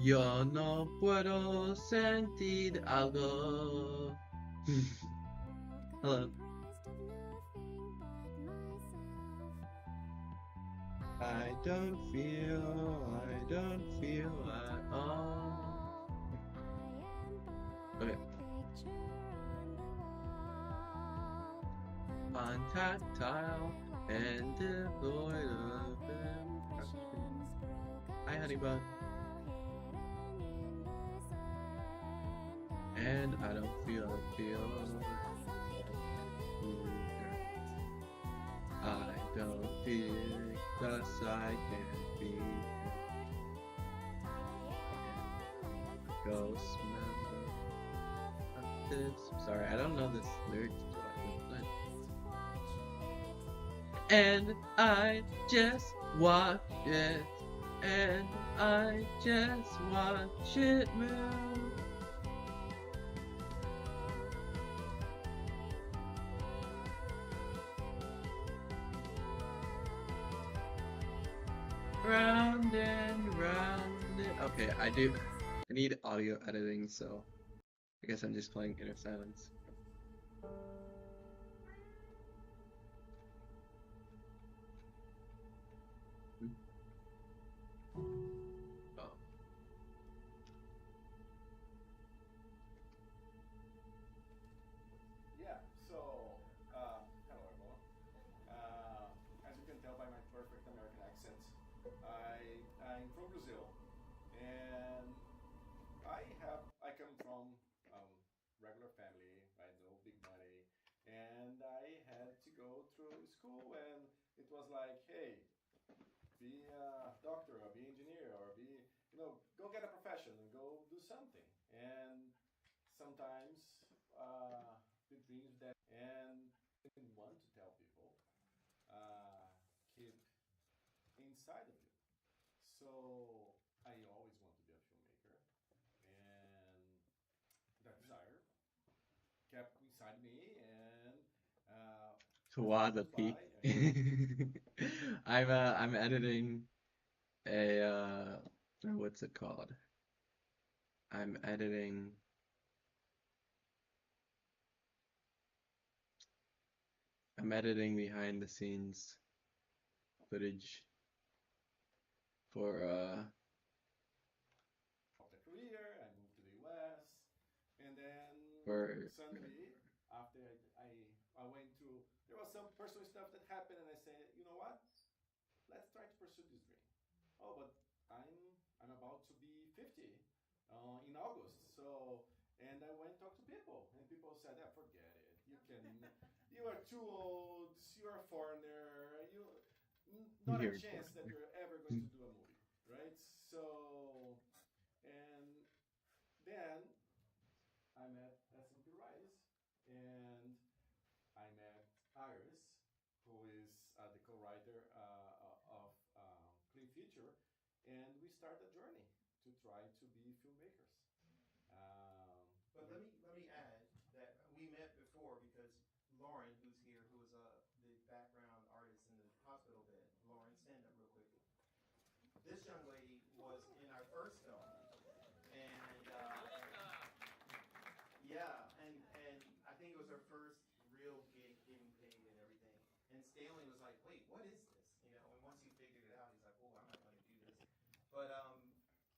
Yo no puedo sentir algo. Hello. I don't feel at all. Okay. I'm tactile and devoid of impression. Hi, honey bun. And I don't feel. I don't feel thus I can be ghost member of this. Sorry, I don't know this lyrics, but and I just watch it, and I just watch it move. Round and round it. Okay, I need audio editing, so I guess I'm just playing Inner Silence. Oh. Yeah, so, hello everyone. As you can tell by my perfect American accent, I'm from Brazil, and I come from regular family, right? No big money, and I had to go through school, and it was like, hey, be a doctor or be engineer or be, go get a profession and go do something. And sometimes the dreams that and want to tell people keep inside of you. So I always want to be a filmmaker, and that desire kept inside me. And as time goes Wasapi. by, and I'm editing a what's it called? I'm editing I'm editing behind the scenes footage for of the career, I moved to the US, and then for suddenly after I went through, there was some personal stuff that happened, and I said, you know what? Let's try to pursue this dream. Oh, but I'm about to be 50 in August. So, and I went and talked to people, and people said, "Yeah, forget it. You are too old. You're a foreigner. Not a here chance that you're ever going to do a movie, right?" So, and then I met S&P Rise, and I met Iris, who is the co-writer of Clean Future, and we start a journey to try to be filmmakers. But let me add that we met before because Lauren, who's here, who is the background artist in the hospital bed. Lauren, stand up real quick. This young lady was in our first film, and yeah, and I think it was her first real gig, getting paid and everything. And Stanley was like, "Wait, what is this?" And once he figured it out, he's like, "Oh, I'm not going to do this." But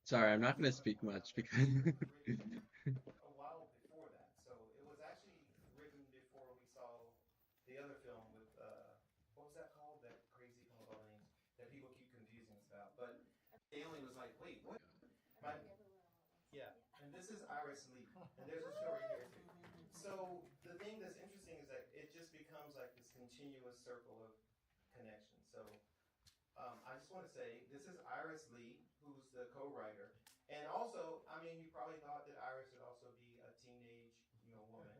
Sorry, I'm I not just gonna want to speak point out much that because the script was written a while before that. So it was actually written before we saw the other film with what was that called? That crazy film with all the names that people keep confusing us about. But Stanley was like, "Wait, what?" My, yeah, and this is Iris Lee, and there's a story here too. So the thing that's interesting is that it just becomes like this continuous circle of connection. So I just want to say this is Iris Lee, who's the co-writer, and also, I mean, you probably thought that Iris would also be a teenage, woman,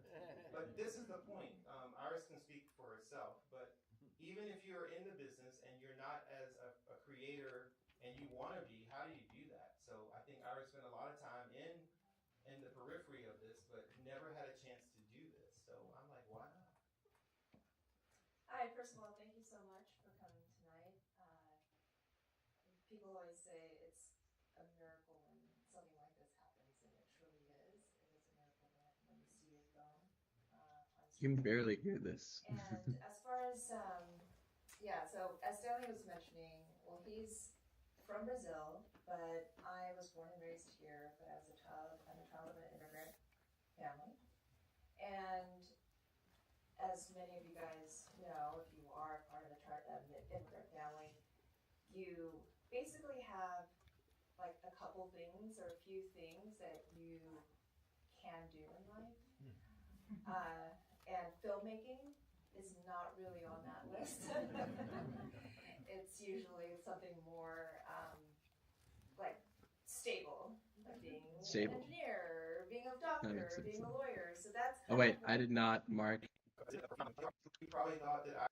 but this is the point. Iris can speak for herself, but even if you're in the business and you're not as a creator and you want to be, how do you do that? So I think Iris spent a lot of time in the periphery of this, but never had a chance to do this. So I'm like, why not? Hi, first of all, thank you so much for coming tonight. People always say it's a miracle when You can barely hear this. And as far as yeah, so as Stanley was mentioning, well, he's from Brazil, but I was born and raised here. But as a child, I'm a child of an immigrant family, and as many of you guys know, if you are part of an immigrant family, you basically have like a couple things or a few things that you can do in life. And filmmaking is not really on that list. It's usually something more like stable, like being Stable. an engineer, being a That doctor, makes sense. being a lawyer. So that's Oh wait, I did not mark. You probably thought that I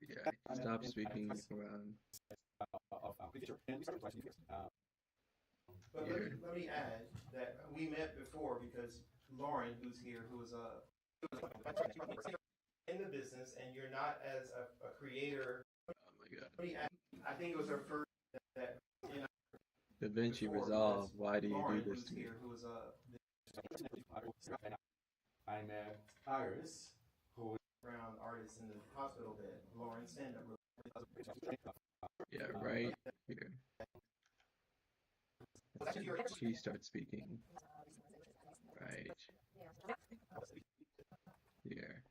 Yeah, stop speaking around. But let me add that we met before because Lauren, who's here, who is in the business, and you're not as a creator. Oh my god. Let me add, I think it was her first that Da Vinci before, Resolve. because Why do you Lauren, do this who's to me? here, who is I met Iris, who is around artist in the hospital bed. Lauren, stand up. Yeah, right here. She starts speaking. Right here.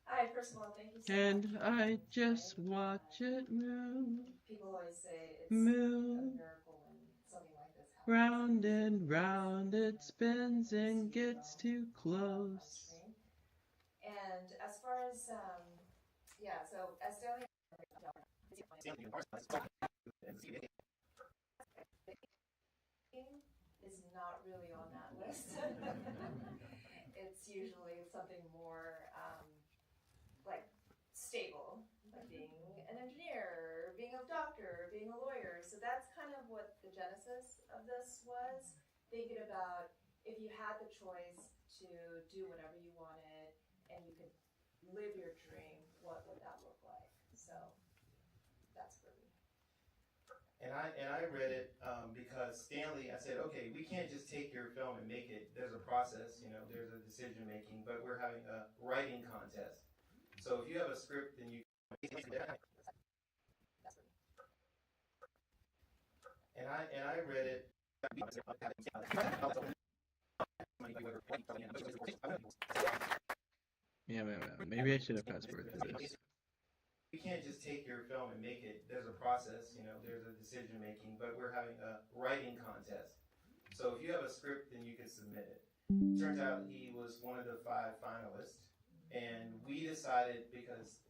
Hi, first of all, thank you so And much. I just watch it move, People always say it's a move. miracle when something like this happens. Round and round it spins and gets too close. And as far as yeah, so as Stanley is not really on that list. It's usually something more like stable, like being an engineer, being a doctor, being a lawyer. So that's kind of what the genesis of this was. Thinking about if you had the choice to do whatever you wanted and you could live your dream, what would that look like? So that's for me. And I read it because Stanley, I said, okay, we can't just take your film and make it. There's a process, there's a decision making, but we're having a writing contest. So if you have a script, then you. And I read it. Yeah, man, maybe I should have fast forwarded through this. We can't just take your film and make it. There's a process, there's a decision making, but we're having a writing contest. So if you have a script, then you can submit it. Turns out he was one of the 5 finalists, and we decided because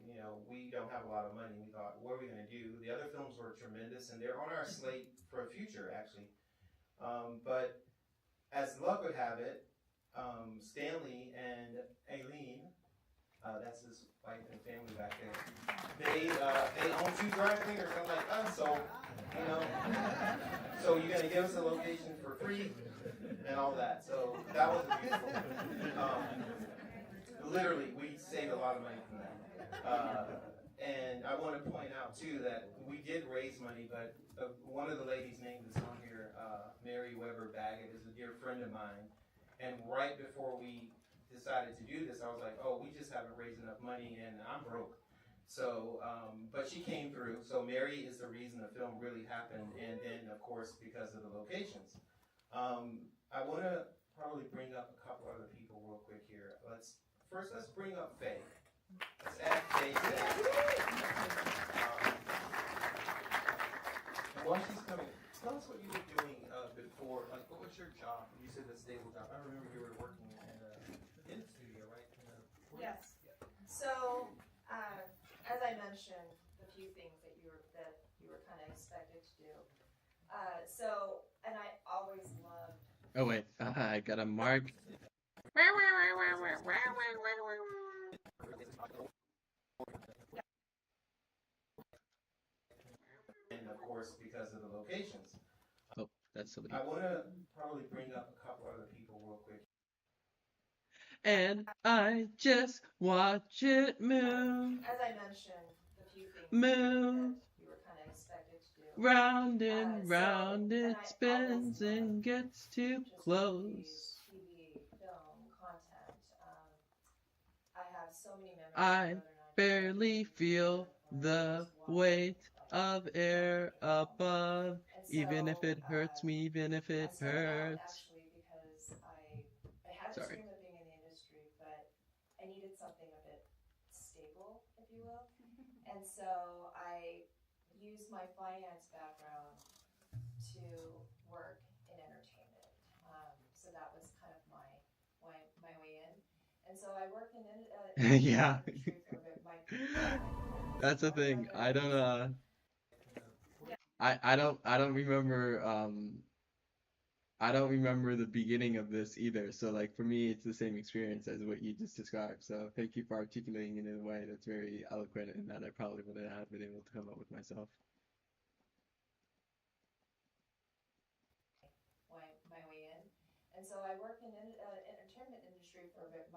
we don't have a lot of money. We thought, what are we going to do? The other films were tremendous, and they're on our slate for a future, actually. But as luck would have it, Stanley and Aileen. That's his wife and family back there. They own 2 dry cleaners, unlike us, so so you're gonna give us a location for free and all that. So that was beautiful. Literally, we saved a lot of money from that. And I want to point out too that we did raise money, but one of the ladies' names that's on here, Mary Weber Baggett, is a dear friend of mine. And right before we decided to do this, I was like, oh, we just haven't raised enough money and I'm broke. So, but she came through. So Mary is the reason the film really happened. And then, of course, because of the locations. I want to probably bring up a couple other people real quick here. Let's bring up Faye. Let's add Faye today. And while she's coming, tell us what you were doing before. Like, what was your job? You said a stable job. I remember you were working in the studio, right? Yes. So, as I mentioned, the few things that you were kind of expected to do. And I always loved. Oh wait, I got a mark. And of course, because of the locations. Oh, that's somebody. I want to probably bring up a couple other people real quick. And I just watch it move. As I mentioned, the few things Move. that you were kind of expected to do. Round and So, round and it I spins always and love gets too just close. movies, TV, film, content. I have so many memories. My I brother and I barely feel just the watching weight like of film air making film. above, And even if so it hurts me, even if I it started out hurts. actually because I had this Sorry. dream of being in the industry, but I needed something a bit stable, if you will. And so I used my finance background to work in entertainment. So that was kind of my way in. And so I worked in Yeah. industry for a bit. My friends, That's the Warner thing. I don't Brothers. I don't remember I don't remember the beginning of this either. So like for me it's the same experience as what you just described. So thank you for articulating it in a way that's very eloquent and that I probably wouldn't have been able to come up with myself. My way in. And so I worked in entertainment industry for a bit.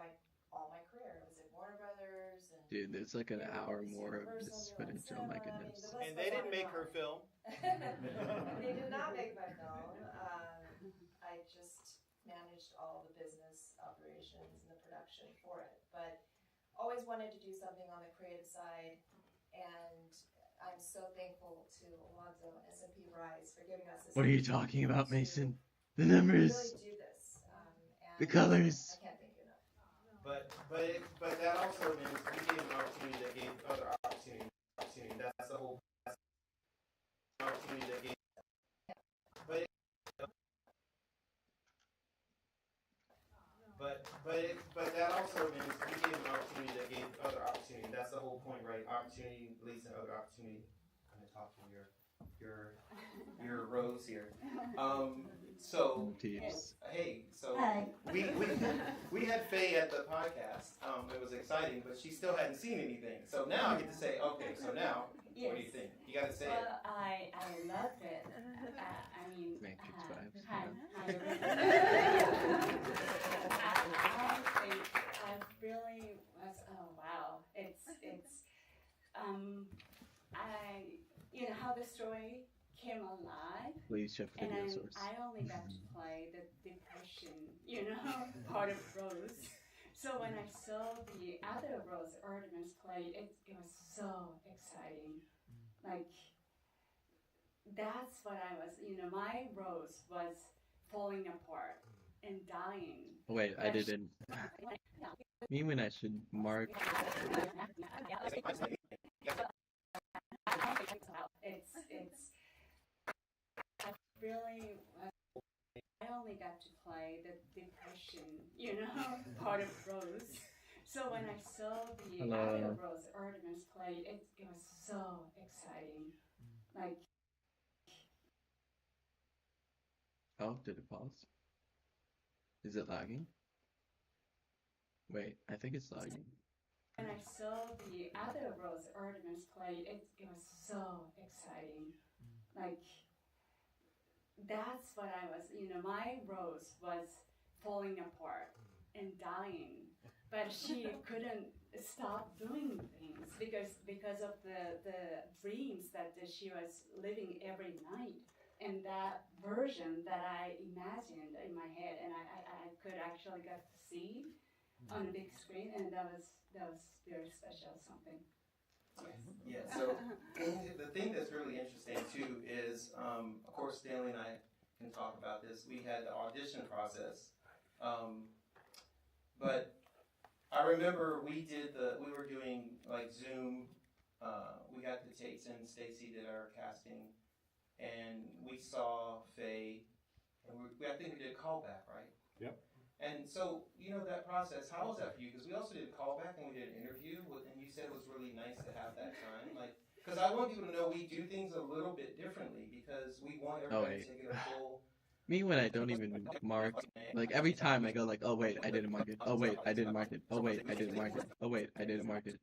All my career. I was at Warner Brothers and Dude, there's like an hour Universal, more of this New Line footage. Oh my Cinema. I mean, the goodness. list And goes they on didn't and make on. her film. They did not make my film. I just managed all the business operations and the production for it. But always wanted to do something on the creative side, and I'm so thankful to Alonzo and S&P Rise for giving us this What are you opportunity talking about, to Mason? The really numbers, do this. the And colors. I can't thank you enough. But that also means we gave an opportunity that gave other opportunity. That's the whole opportunity that gave. But but that also means we gave an opportunity that gave other opportunity. That's the whole point, right? Opportunity leads to other opportunity. I'm gonna talk to your Rose here. So Motifs. hey, so Hi. we had Faye at the podcast. It was exciting, but she still hadn't seen anything. So now I get to say, okay. So now, Yes. what do you think? You got to say it. Well, I loved it. I mean, Matrix vibes, hi, I really was. Oh wow, it's I how the story came alive. Please check And video then source. I only got to play the depression, part of Rose. So when I saw the other Rose Artemis play, it was so exciting. Like, that's what I was, my Rose was falling apart and dying. Wait, I didn't. Me when I should mark. It's I really I only got to play the depression, part of Rose. So when I saw the other Rose Artemis play, it was so exciting. Like, Oh, did it pause? Is it lagging? Wait, I think it's lagging. when I saw the other Rose Artemis play, it was so exciting. Like, that's what I was, my Rose was falling apart and dying, but she couldn't stop doing things because of the dreams that she was living every night. And that version that I imagined in my head, and I could actually get to see on a big screen, and that was very special something. Yeah, so the thing that's really interesting too is, of course, Stanley and I can talk about this. We had the audition process, but I remember we were doing like Zoom. We got the tapes and Stacy did our casting, and we saw Faye, and I think we did a callback, right? Yep. And so, that process, how was that for you? Because we also did a callback and we did an interview, and you said it was really nice to have that time. Like, because I want people to know we do things a little bit differently because we want everybody to get a full. Me when I don't even mark, like every time I go like, oh wait, I didn't mark it. Oh wait, I didn't mark it. Oh wait, I didn't mark it. Oh wait, I didn't mark it.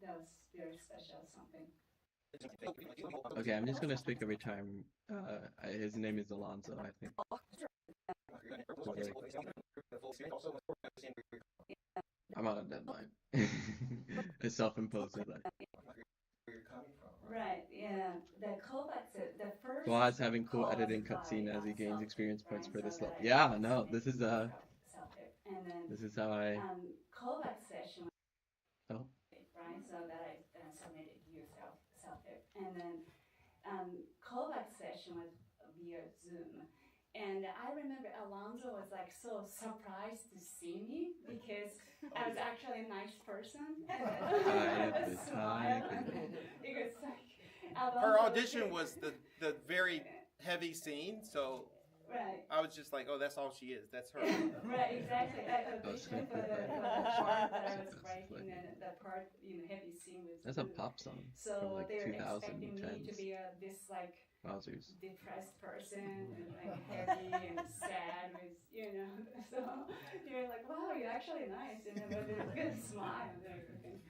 That was very special something. Okay, I'm just gonna speak every time. His name is Alonzo, I think. I'm on a deadline. A self-imposed deadline. Where you're coming from, right? Right, yeah. The callbacks, the first Boaz having cool calls editing by cutscene as he gains self-tape, experience points right? for So this that level. I Yeah, no, submit self-tape. And then this is how I. callback session, Oh, right? So that I submitted you self-tape. And then callback session was via Zoom. And I remember Alonso was like so surprised to see me because I was actually a nice person. And I have the smile. time. Because like Her Alonso audition was the very heavy scene, so right. I was just like, oh, that's all she is. That's her. Right, exactly. I auditioned for the part that I was That's writing, like- and the part, heavy scene was That's a Zoom. pop song from So like they were expecting me to 2010s. be this like Wowzers. depressed person and like heavy and sad with so you're like, wow, you're actually nice, and then with a good smile and everything.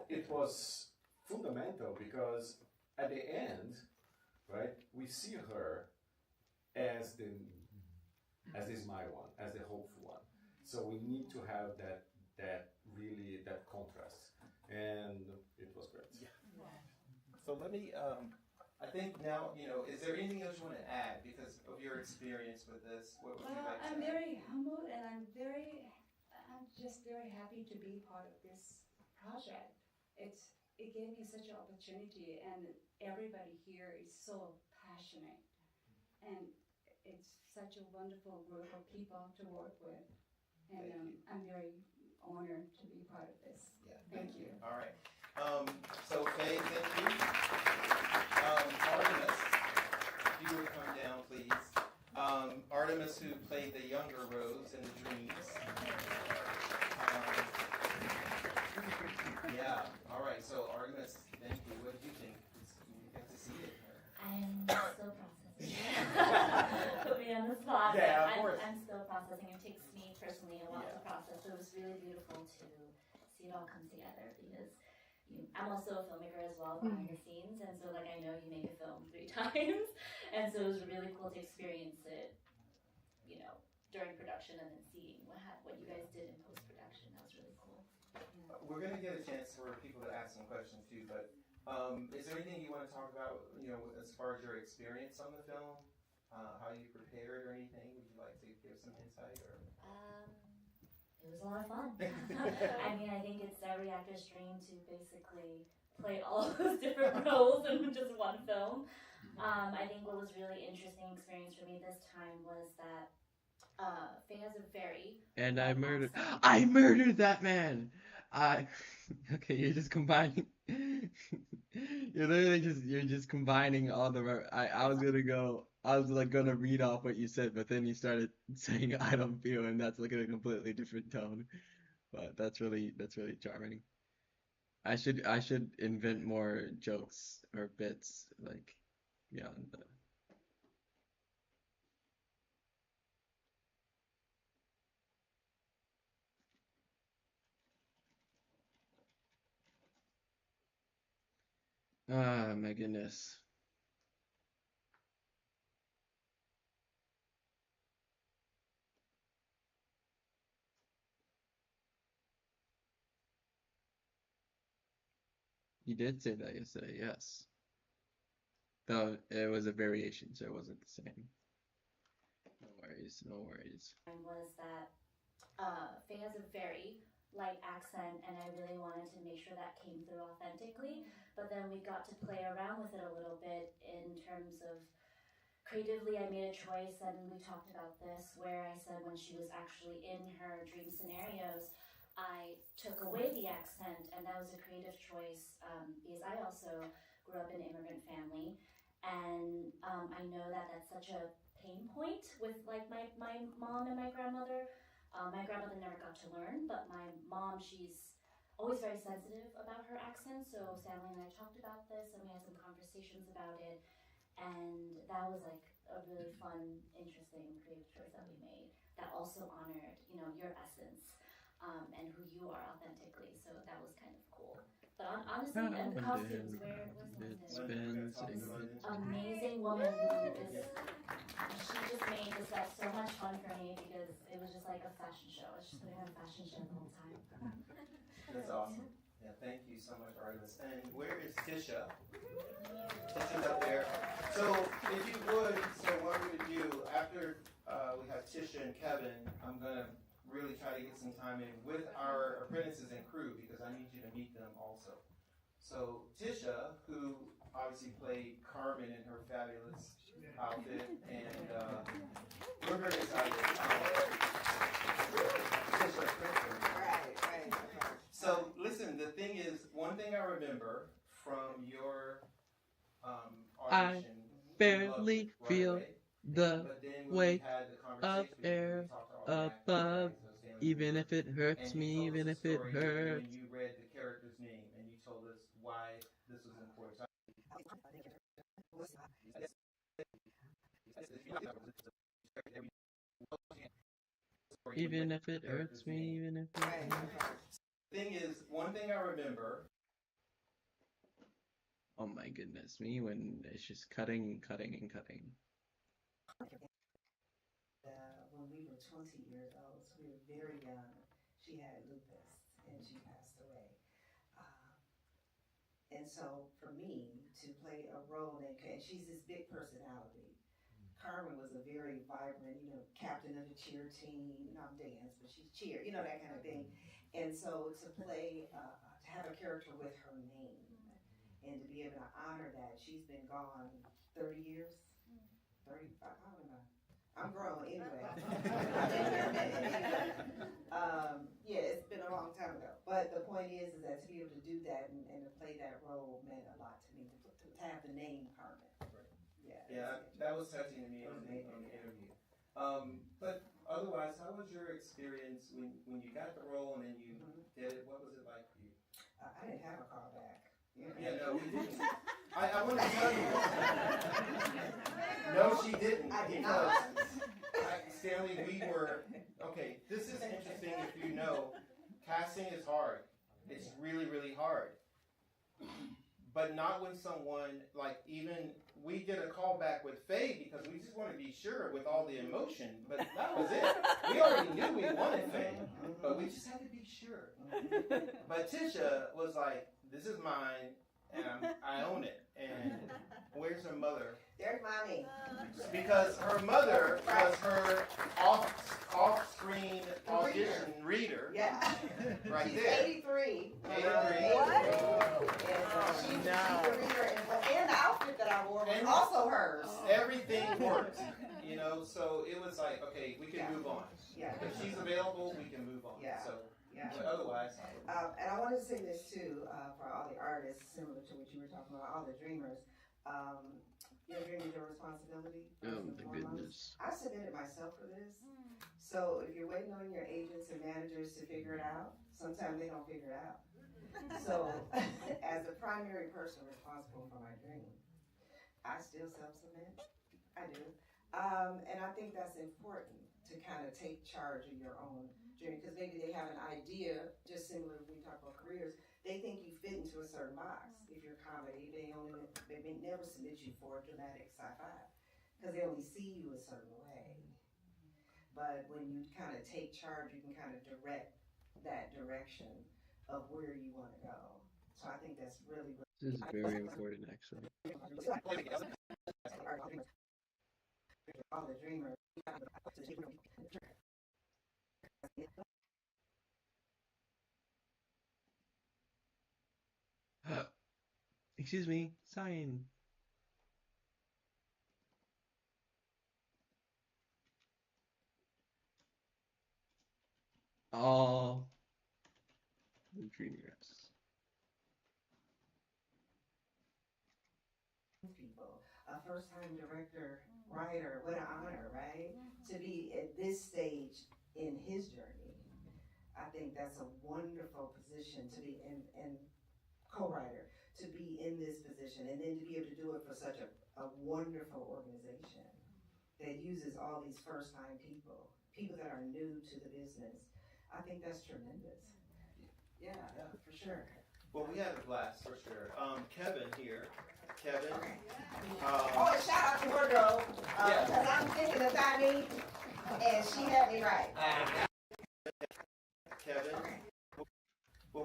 It was fundamental because at the end, right, we see her as the smile one, as the hopeful one. So we need to have that contrast, and it was great. Yeah. So let me. I think now Is there anything else you want to add because of your experience with this? What would you Well, like to I'm add? very humbled, and I'm just very happy to be part of this project. It gave me such an opportunity, and everybody here is so passionate, and it's such a wonderful group of people to work with, and I'm very honored to be part of this. Yeah. Thank you. All right. So Faye, thank you. Artemis, if you would come down, please. Artemis, who played the younger Rose in the Dreams. Yeah. All right. So Artemis, thank you. What did you think? You got to see it. I'm still processing. Put me on the spot. Yeah, of but course. I'm still processing. It takes me personally a while to Yeah. process. So it was really beautiful to see it all come together because I'm also a filmmaker as well behind the scenes, and so like I know you make a film 3 times, and so it was really cool to experience it, during production and then seeing what you guys did in post production. That was really cool. We're going to get a chance for people to ask some questions too, but is there anything you want to talk about, as far as your experience on the film, how you prepared or anything? Would you like to give some insight or? It was a lot of fun. I mean, I think it's every actor's dream to basically play all those different roles in just one film. I think what was really interesting experience for me this time was that Faye has a very And I murdered. accent. I murdered that man. Okay, you're just combining. You're just combining all the. I was gonna go. I was like gonna read off what you said, but then you started saying I don't feel, and that's like in a completely different tone. But that's really charming. I should invent more jokes or bits like beyond the. Ah, my goodness. You did say that yesterday, yes. Though it was a variation, so it wasn't the same. No worries, no worries. Was that Faye has a very light accent, and I really wanted to make sure that came through authentically. But then we got to play around with it a little bit in terms of creatively. I made a choice, and we talked about this, where I said when she was actually in her dream scenarios, I took away the accent, and that was a creative choice because I also grew up in an immigrant family, and I know that that's such a pain point with like my mom and my grandmother. My grandmother never got to learn, but my mom, she's always very sensitive about her accent. So Stanley and I talked about this, and we had some conversations about it, and that was like a really fun, interesting, creative choice that we made that also honored, your essence and who you are authentically. So that was kind of cool. But honestly, and the costumes, where's It London? spins and Amazing woman who just she just made the set so much fun for me because it was just like a fashion show. I was just putting on a fashion show the whole time. That's awesome. Yeah, thank you so much, Artemis. And where is Tisha? Tisha's up there. So if you would, so what we would do after we have Tisha and Kevin, I'm gonna really try to get some time in with our apprentices and crew because I need you to meet them also. So Tisha, who obviously played Carmen in her fabulous outfit, and we're very excited. Tisha, Right. so listen, the thing is, one thing I remember from your audition, barely right feel away, the but then when we weight had the of conversation, we air talked to all the actors, above, right? So Stanley even Kubrick, if it and hurts you me, told us even the if it story hurts. when you read the character's name, and you told us why this was important. Even if it hurts me, even if it hurts. Thing is, one thing I remember. Oh my goodness, me when it's just cutting. When we were 20 years old, so we were very young, she had lupus and she passed away. And so for me to play a role in, and she's this big personality. Carmen was a very vibrant, captain of the cheer team, not dance, but she's cheer, that kind of thing. And so to play, to have a character with her name and to be able to honor that, she's been gone 30 years, 35, I don't know. I'm grown anyway. I've been here a minute. Yeah, it's been a long time ago. But the point is that to be able to do that and to play that role meant a lot to me, to have the name Carmen. Yeah, that was touching to me on the interview. But otherwise, how was your experience when you got the role and then you did it? What was it like for you? I didn't have a callback. Yeah, no, we didn't. I want to tell you. No, she didn't. I did not. Stanley, okay, this is interesting if you know, casting is hard. It's really, really hard. But not when someone, we did a callback with Faye because we just want to be sure with all the emotion, but that was it. We already knew we wanted Faye, but we just had to be sure. But Tisha was like, this is mine, and I own it. And where's her mother? There's mommy. Because her mother was her off-screen audition reader. Yeah. Right She's there. 83. 83. What? And she's the reader, and the outfit that I wore was also hers. Everything worked, so it was like, okay, we can move on. Yeah. If she's available, we can move on. Yeah. So, Yeah. but otherwise. And I wanted to say this too, for all the artists, similar to what you were talking about, all the dreamers. Your dream is your responsibility. Oh my goodness. I submitted myself for this. So if you're waiting on your agents and managers to figure it out, sometimes they don't figure it out. So as a primary person responsible for my dream, I still self-submit. I do. And I think that's important to kind of take charge of your own journey, because maybe they have an idea, just similar when we talk about careers, they think you fit into a certain box. If you're comedy, they may never submit you for dramatic sci-fi, because they only see you a certain way. But when you kind of take charge, you can kind of direct that direction of where you want to go. So I think that's really, This is very important, actually. all the dreamers. Excuse me, sign. All the dreamers. People, a first-time director, writer, what an honor, right? To be at this stage in his journey. I think that's a wonderful position to be in, and co-writer, to be in this position, and then to be able to do it for such a wonderful organization that uses all these first-time people that are new to the business. I think that's tremendous. Yeah, for sure. Well, we had a blast for sure. Kevin here. Kevin. Oh, and shout out to her girl, because I'm thinking about me, and she had me right. Kevin. Well,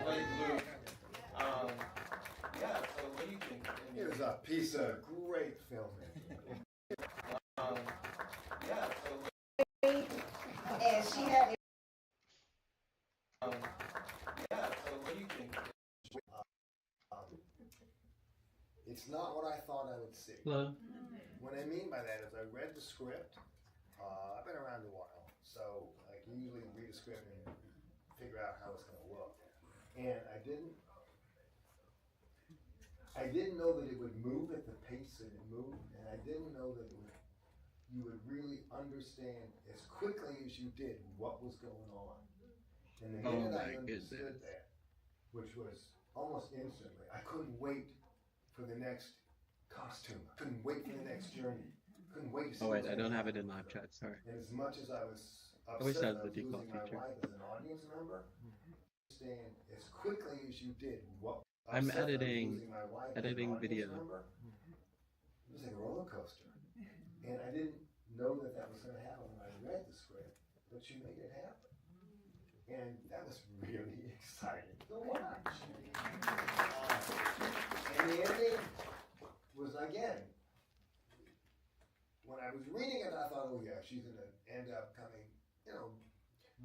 played Luke. Yeah. So what do you think? It was a piece of great filming. Yeah. So. And she had me. Yeah. So what do you think? It's not what I thought I would see. Hello. What I mean by that is I read the script. I've been around a while, so I can usually read a script and figure out how it's going to look. And I didn't know that it would move at the pace that it moved, and I didn't know that you would really understand as quickly as you did what was going on. And the minute I understood that, which was almost instantly, I couldn't wait for the next costume. I couldn't wait for the next journey. Couldn't wait to see. Oh wait, I don't have it in live chat. Sorry. And as much as I was I wish upset that was that I the was default losing my feature. wife as an audience member, understand as quickly as you did what I'm upset that I was editing losing my wife as an audience video. member, it was like a roller coaster. And I didn't know that that was going to happen when I read the script, but she made it happen. And that was really exciting to watch. And the ending was, again, when I was reading it, I thought, oh yeah, she's going to end up coming,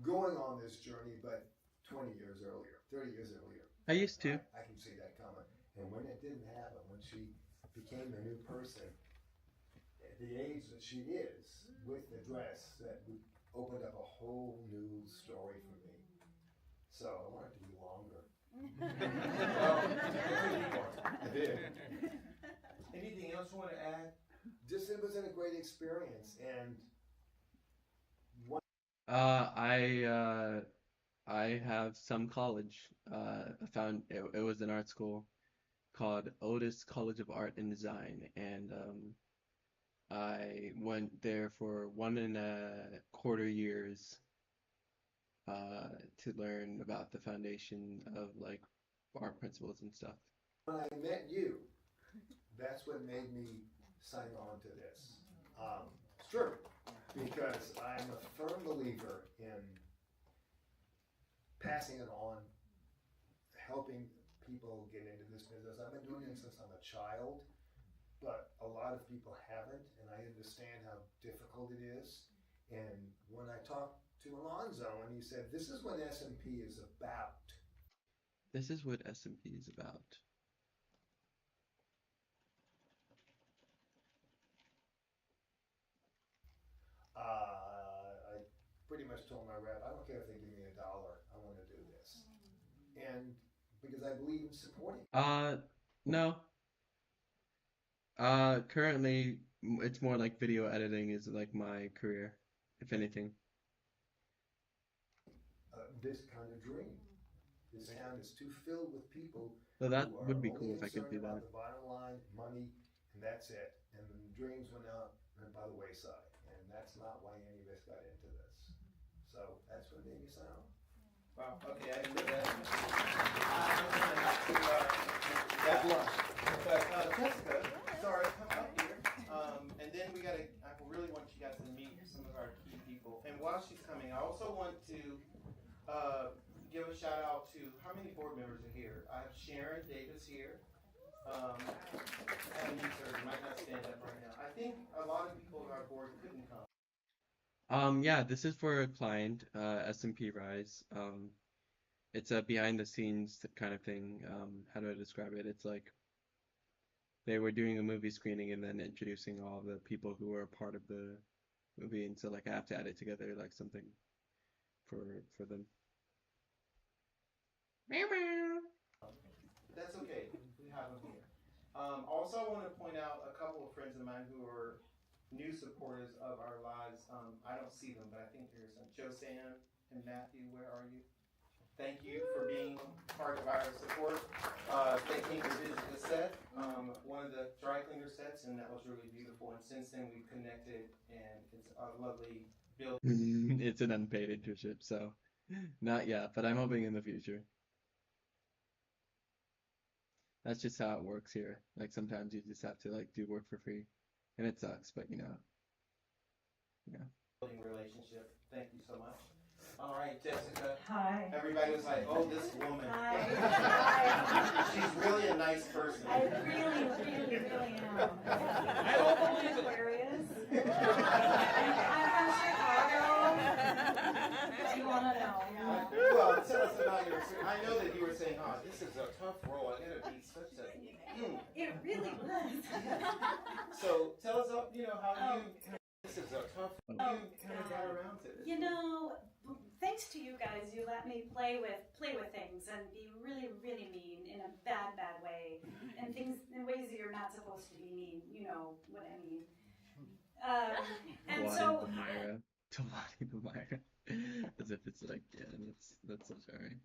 going on this journey, but 20 years earlier, 30 years earlier. I used to. I can see that coming. And when it didn't happen, when she became a new person, at the age that she is, with the dress, that opened up a whole new story for me. So I want it to be longer. I did. Anything else you want to add? Just it was a great experience, and I have some college. I found it was an art school called Otis College of Art and Design, and I went there for 1.25 years to learn about the foundation of like art principles and stuff. when I met you, that's what made me sign on to this. It's true, because I'm a firm believer in passing it on, helping people get into this business. I've been doing it since I'm a child, but a lot of people haven't, and I understand how difficult it is. And when I talked to Alonzo, and he said, "This is what SMP is about." This is what SMP is about. I pretty much told my rep, I don't care if they give me $1, I want to do this. And because I believe in supporting. No. Currently it's more like video editing is like my career, if anything. This kind of dream. This town is too filled with people So that who are would be only cool if I could concerned do about that. the bottom line, money, and that's it. And the dreams went out by the wayside. And that's not why any of us got into this. So that's what made me sign on. Wow. Okay, I didn't know that. Jessica, sorry, come up here. And then I really want you guys to meet some of our key people. And while she's coming, I also want to give a shout out to how many board members are here. I have Sharon Davis here. And you, sir, you might not stand up right now. I think a lot of people on our board couldn't come. Yeah, this is for a client, SMP Rise. It's a behind the scenes kind of thing. How do I describe it? It's like they were doing a movie screening and then introducing all the people who were a part of the movie, and so like I have to add it together like something for them. That's okay. We have them here. Also, I want to point out a couple of friends of mine who are new supporters of our lives. I don't see them, but I think there's some. Josanne and Matthew, where are you? Thank you for being part of our support. They came to visit the set, one of the dry cleaner sets, and that was really beautiful. And since then, we've connected, and it's a lovely building. It's an unpaid internship, so not yet, but I'm hoping in the future. That's just how it works here. Like sometimes you just have to like do work for free, and it sucks, but Relationship. Thank you so much. All right, Jessica. Hi. Everybody was like, "Oh, this woman. Hi. She's really a nice person." I really, really, really am. I'm an Aquarius. I'm from Chicago. Do you want to know? Yeah. Well, tell us about your. I know that you were saying, "Oh, this is a tough role. I gotta be such a." It really was. So tell us, how you. This is a tough. You kind of got around to this. You know, thanks to you guys, you let me play with things and be really, really mean in a bad way, and things in ways that you're not supposed to be mean. You know what I mean. And so. Tamani the Myra. As if it's like, yeah, that's so sorry.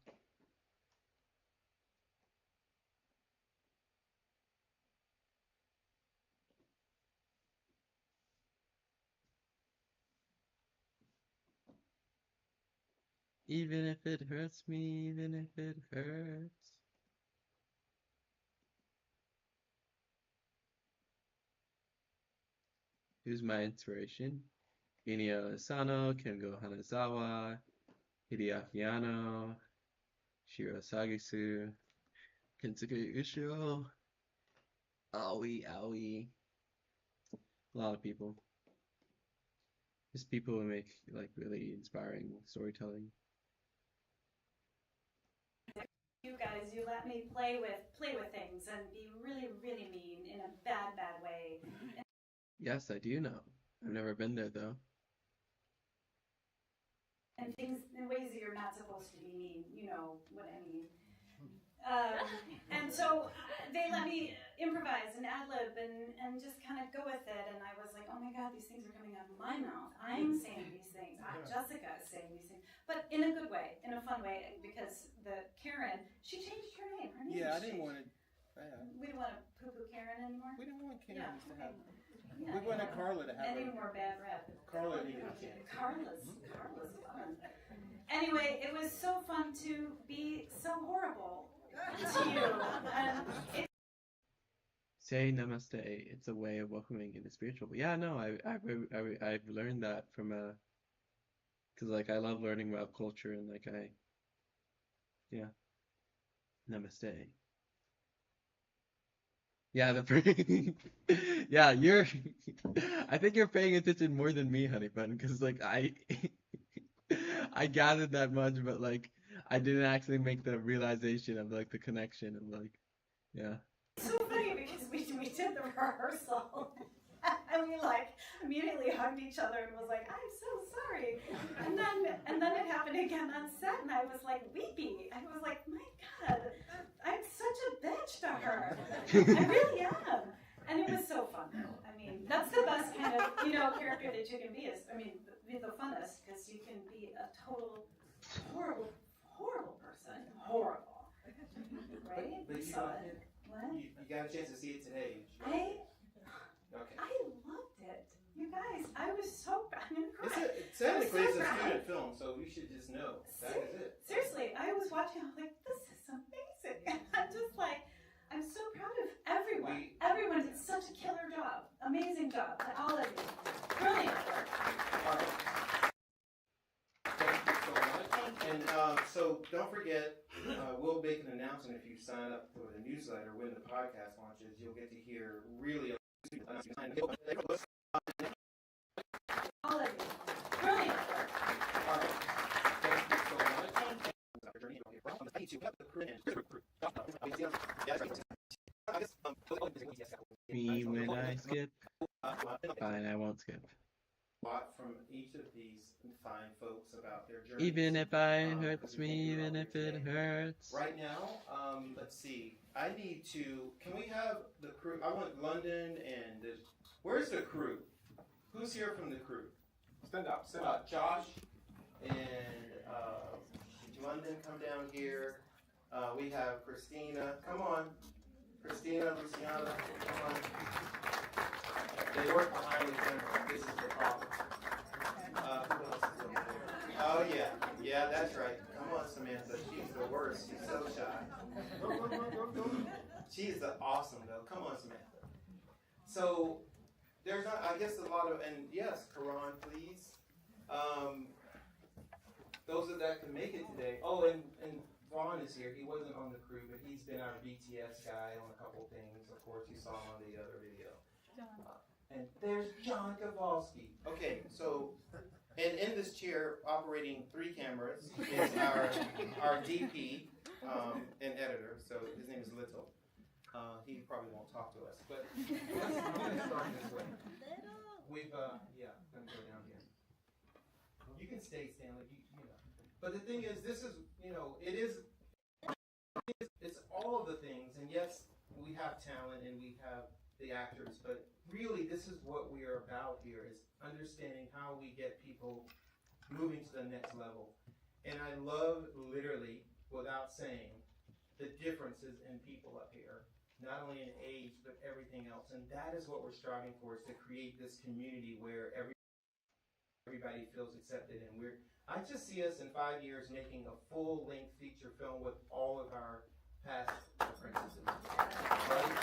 Even if it hurts me, even if it hurts. Who's my inspiration? Inio Asano, Kengo Hanazawa, Hideaki Anno, Shiro Sagisu, Kensuke Ushio, Aoi. A lot of people. Just people who make like really inspiring storytelling. You guys, you let me play with things and be really, really mean in a bad way. Yes, I do know. I've never been there though. And things in ways that you're not supposed to be mean. You know what I mean. And so they let me improvise and ad-lib and just kind of go with it. And I was like, oh my God, these things are coming out of my mouth. I'm saying these things. Jessica is saying these things. But in a good way, in a fun way, because the Karen, she changed her name. Her name I didn't want to. We don't want to poo-poo Karen anymore. We didn't want Karen to have. Yeah. We wanted Carla to have. Any more bad rep. Carla needed a chance. Carla's fun. Anyway, it was so fun to be so horrible to you. Say namaste. It's a way of welcoming in the spiritual. But yeah, no, I've learned that from because like I love learning about culture and like namaste. Yeah, yeah, I think you're paying attention more than me, honey bun, because like I gathered that much, but like I didn't actually make the realization of like the connection and like, yeah. It's so funny because we did the rehearsal and we like immediately hugged each other and was like, I'm so sorry. And then it happened again on set and I was like weepy. I was like, my God, I'm such a bitch to her. I really am. And it was so fun though. I mean, that's the best kind of, character that you can be is, be the funnest because you can be a total horrible person. Horrible. Right? But you So, got it. what? You got a chance to see it today. I Okay. loved it. You guys, I was so I'm gonna cry. Technically, I'm it's so a proud. student film, so you should just know that is it. Seriously, I was watching, I was like, this is amazing. I'm just like, I'm so proud of everyone. Everyone did such a killer job. Amazing job. All of you. Brilliant work. All right. Thank you so much. And so don't forget, we'll make an announcement if you sign up for the newsletter when the podcast launches. You'll get to hear really. All of you. Brilliant work. All right. Thank you so much. Me when I skip. Fine, I won't skip. Lot from each of these fine folks about their journey. Even if I hurts me, even if it hurts. Right now, let's see. I need to. Can we have the crew? I want London and where's the crew? Who's here from the crew? Stand up. Stand up. Josh and London, come down here. We have Christina. Come on, Christina, Luciana. Come on. They work behind the camera. This is the problem. Who else is over there? Oh yeah, that's right. Come on, Samantha. She's the worst. She's so shy. She is awesome though. Come on, Samantha. So there's not, I guess, a lot of, and yes, Karan, please. Those that can make it today. Oh, and Vaughn is here. He wasn't on the crew, but he's been our BTS guy on a couple things. Of course, you saw him on the other video. And there's John Kowalski. Okay, so, and in this chair, operating 3 cameras, is our DP and editor. So his name is Little. He probably won't talk to us, but let's start this way. We've, yeah, let me go down here. You can stay, Stanley. You know. But the thing is, this is, you know, it's all of the things, and yes, we have talent and we have the actors, but really, this is what we are about here: is understanding how we get people moving to the next level. And I love, literally, without saying, the differences in people up here. Not only in age, but everything else. And that is what we're striving for, is to create this community where everybody feels accepted. And I just see us in 5 years making a full-length feature film with all of our past apprentices. Right?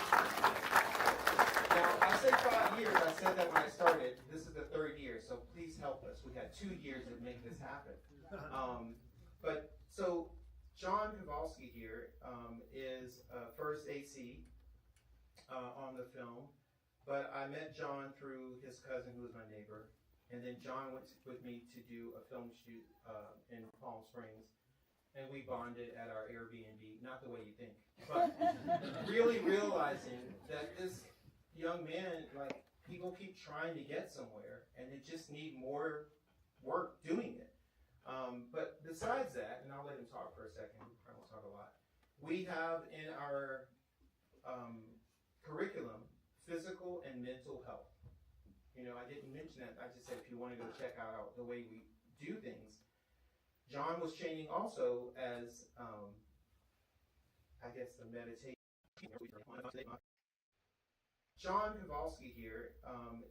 Now, I say 5 years. I said that when I started. This is the 3rd year, so please help us. We had 2 years to make this happen. But so John Kowalski here is first AC on the film, but I met John through his cousin who was my neighbor, and then John went with me to do a film shoot in Palm Springs, and we bonded at our Airbnb, not the way you think, but really realizing that this young man, like, people keep trying to get somewhere, and they just need more work doing it. But besides that, and I'll let him talk for a second, I won't talk a lot, we have in our curriculum physical and mental health. You know, I didn't mention that, I just said if you want to go check out the way we do things. John was training also as, I guess, the meditation. John Kowalski here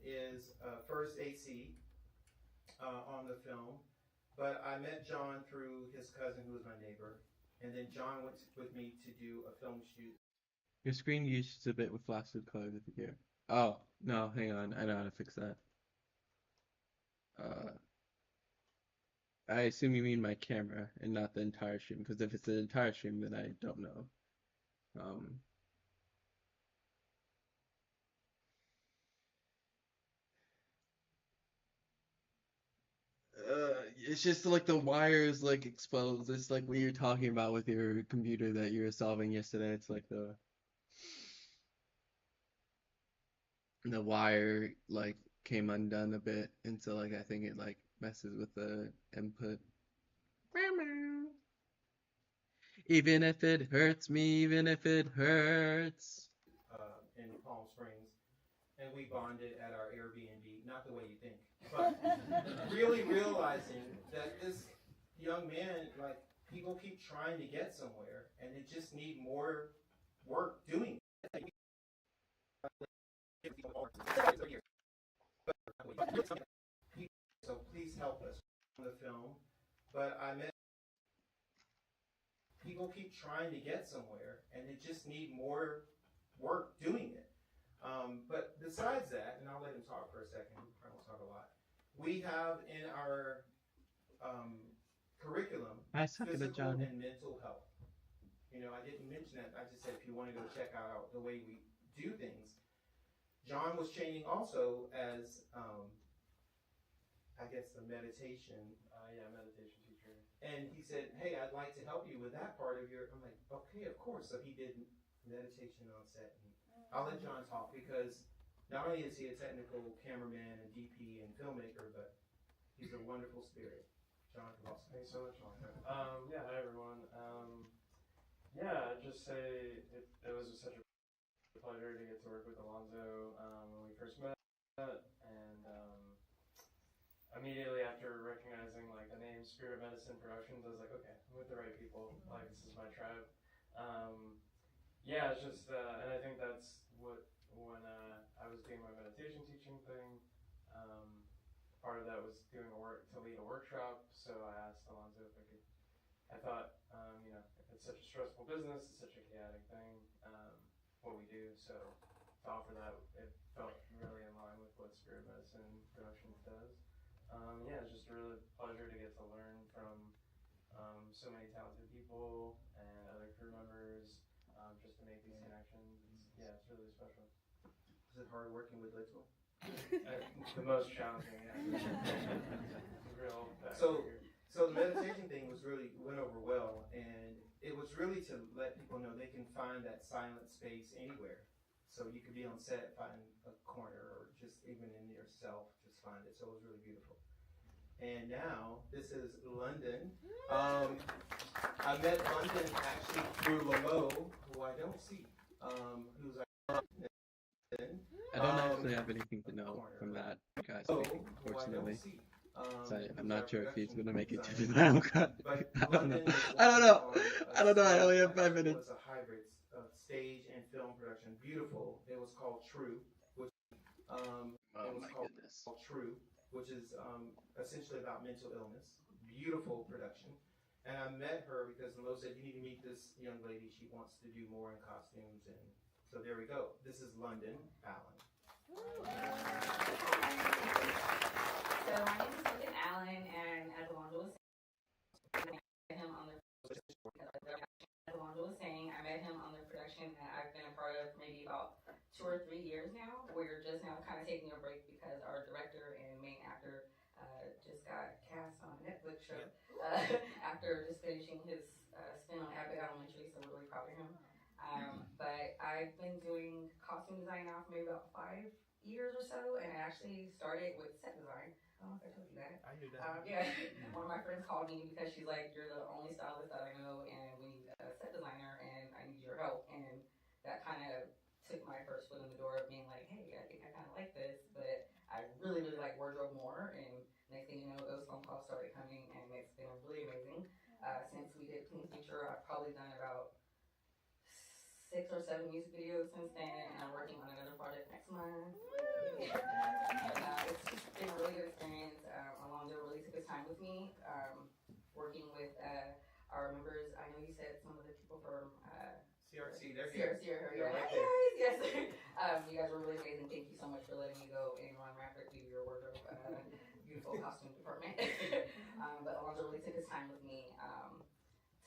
is first AC on the film. But I met John through his cousin who was my neighbor, and then John went with me to do a film shoot. Your screen uses a bit with flashes colors if you care. Oh, no, hang on. I know how to fix that. I assume you mean my camera and not the entire stream, because if it's the entire stream, then I don't know. It's just like the wires like exposed. It's like what you're talking about with your computer that you were solving yesterday. It's like the wire like came undone a bit, and so like I think it like messes with the input. Even if it hurts me, even if it hurts. In Palm Springs, and we bonded at our Airbnb, not the way you think, but really realizing that this young man, like, people keep trying to get somewhere, and they just need more work doing it. So please help us on the film. But I met people keep trying to get somewhere, and they just need more work doing it. But besides that, and I'll let him talk for a second, I won't talk a lot. We have in our curriculum physical and mental health. You know, I didn't mention that. I just said if you want to go check out the way we do things. John was training also as, I guess, the meditation. Meditation teacher. And he said, hey, I'd like to help you with that part of your, I'm like, okay, of course. So he did meditation on set. And I'll let John talk, because not only is he a technical cameraman and DP and filmmaker, but he's a wonderful spirit. John Kowalski. Thanks so much, Walter. Hi everyone. I'd just say it was such a pleasure to get to work with Alonzo when we first met, and immediately after recognizing like the name Spirit Medicine Productions, I was like, okay, I'm with the right people. Like, this is my tribe. It's just, and I think that's what when I was doing my meditation teaching thing. Part of that was doing to lead a workshop. So I asked Alonzo if I could. I thought, if it's such a stressful business, it's such a chaotic thing. So thought for that, it felt really in line with what Spirit Medicine Productions does. Yeah, it's just a really pleasure to get to learn from so many talented people and other crew members, just to make these connections. It's really special. Is it hard working with Little? The most challenging, yeah. Real So the meditation thing went over well, and it was really to let people know they can find that silent space anywhere. So you could be on set, find a corner, or just even in yourself, just find it. So it was really beautiful. And now this is London. I met London actually through Lamo, who I don't see, who's I don't actually have anything to know from that guy's speaking, unfortunately. So I'm not sure if he's gonna make it to the final cut. I don't know. I don't know. I only have 5 minutes. It was a hybrid stage and film production. Beautiful. It was called True, which True, which is essentially about mental illness. Beautiful production. And I met her because Lo said, you need to meet this young lady. She wants to do more in costumes. And so there we go. This is London Allen. So my name is London Allen, and as Alonzo was saying, I met him on the I met him on the production that I've been a part of maybe about 2 or 3 years now. We're just now kind of taking a break because our director and main actor just got cast on a Netflix show after just finishing his spin on Abbott Elementary, so we're really proud of him. But I've been doing costume design now for maybe about 5 years or so, and I actually started with set design. I don't know if I told you that. I knew that. Yeah, one of my friends called me because she's like, you're the only stylist that I know, and we need a set designer, and I need your help. And that kind of took my first foot in the door of being like, hey, I think I kind of like this, but I really, really like wardrobe more. And next thing you know, those phone calls started coming, and it's been really amazing. Since we did Clean Future, I've probably done about 6 or 7 music videos since then, and I'm working on another project next month. It's just been a really good experience. Alonzo really took his time with me, working with our members. I know you said some of the people from CRC, they're here. CRC are here. Right Hi guys, yes. You guys were really amazing. Thank you so much for letting me go and run rapid through your wardrobe, beautiful costume department. But Alonzo really took his time with me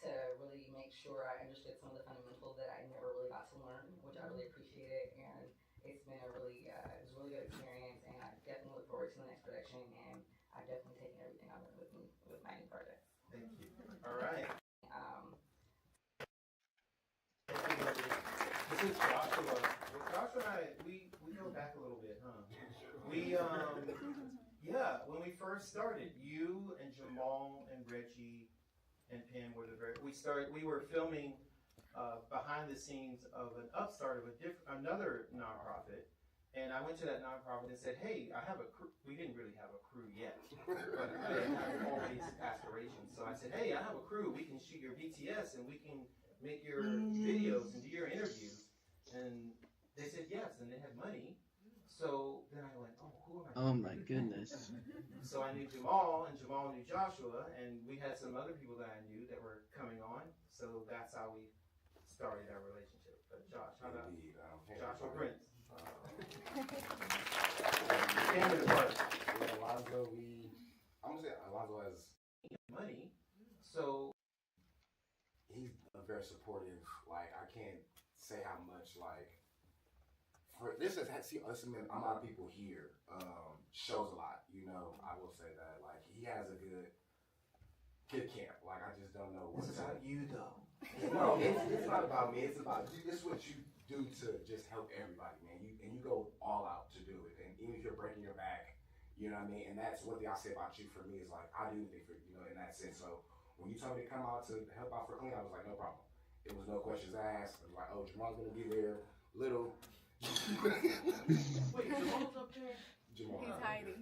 to really make sure I understood some of the fundamentals that I never really got to learn, which I really appreciated. And it's been a really, it was a really good experience, and I definitely look forward to the next production. And I've definitely taken everything I learned with me with my new projects. Thank you. All right. This is Joshua. Well, Joshua and I, we go back a little bit, huh? We, yeah, when we first started, you and Jamal and Reggie and Pam were we were filming behind the scenes of an upstart of another nonprofit. And I went to that nonprofit and said, hey, I have a crew. We didn't really have a crew yet, but I have all these aspirations. So I said, hey, I have a crew. We can shoot your BTS and we can make your videos and do your interviews. And they said yes, and they had money. So then I went, oh, who am I? Oh my goodness. So I knew Jamal, and Jamal knew Joshua, and we had some other people that I knew that were coming on. So that's how we started our relationship. But Josh, how about Joshua Prince? Alonzo, I'm gonna say Alonzo has money, so he's very supportive. Like I can't say how much for this is a lot of people here shows a lot. You know, I will say that he has a good camp. I just don't know what's about you though. No, it's not about me. It's about this what you do to just help everybody, man. You go all out to do it, and even if you're breaking your back, you know what I mean. And that's one thing I say about you. For me, is I do anything for in that sense. So when you told me to come out to help out for Clean, I was like, no problem. It was no questions asked. It was like, oh, Jamal's gonna be there. Little. Wait, Jamal's up there. Jamal. He's hiding.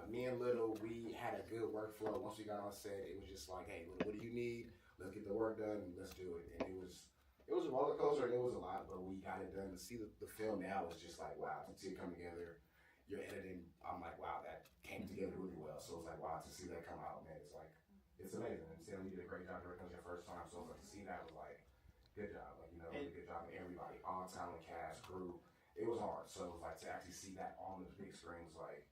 Me and Little, we had a good workflow. Once we got on set, it was just like, hey, Little, what do you need? Let's get the work done and let's do it. And it was a roller coaster and it was a lot, but we got it done. To see the film now is just like, wow, to see it come together. Your editing, I'm like, wow, that came together really well. So it's like, wow, to see that come out, man, it's amazing. And Sam, you did a great job directing your first time. So to see that was good job. Like, you know, really good job. Everybody, all talent, cast, crew. It was hard. So it was like to actually see that on the big screen was like,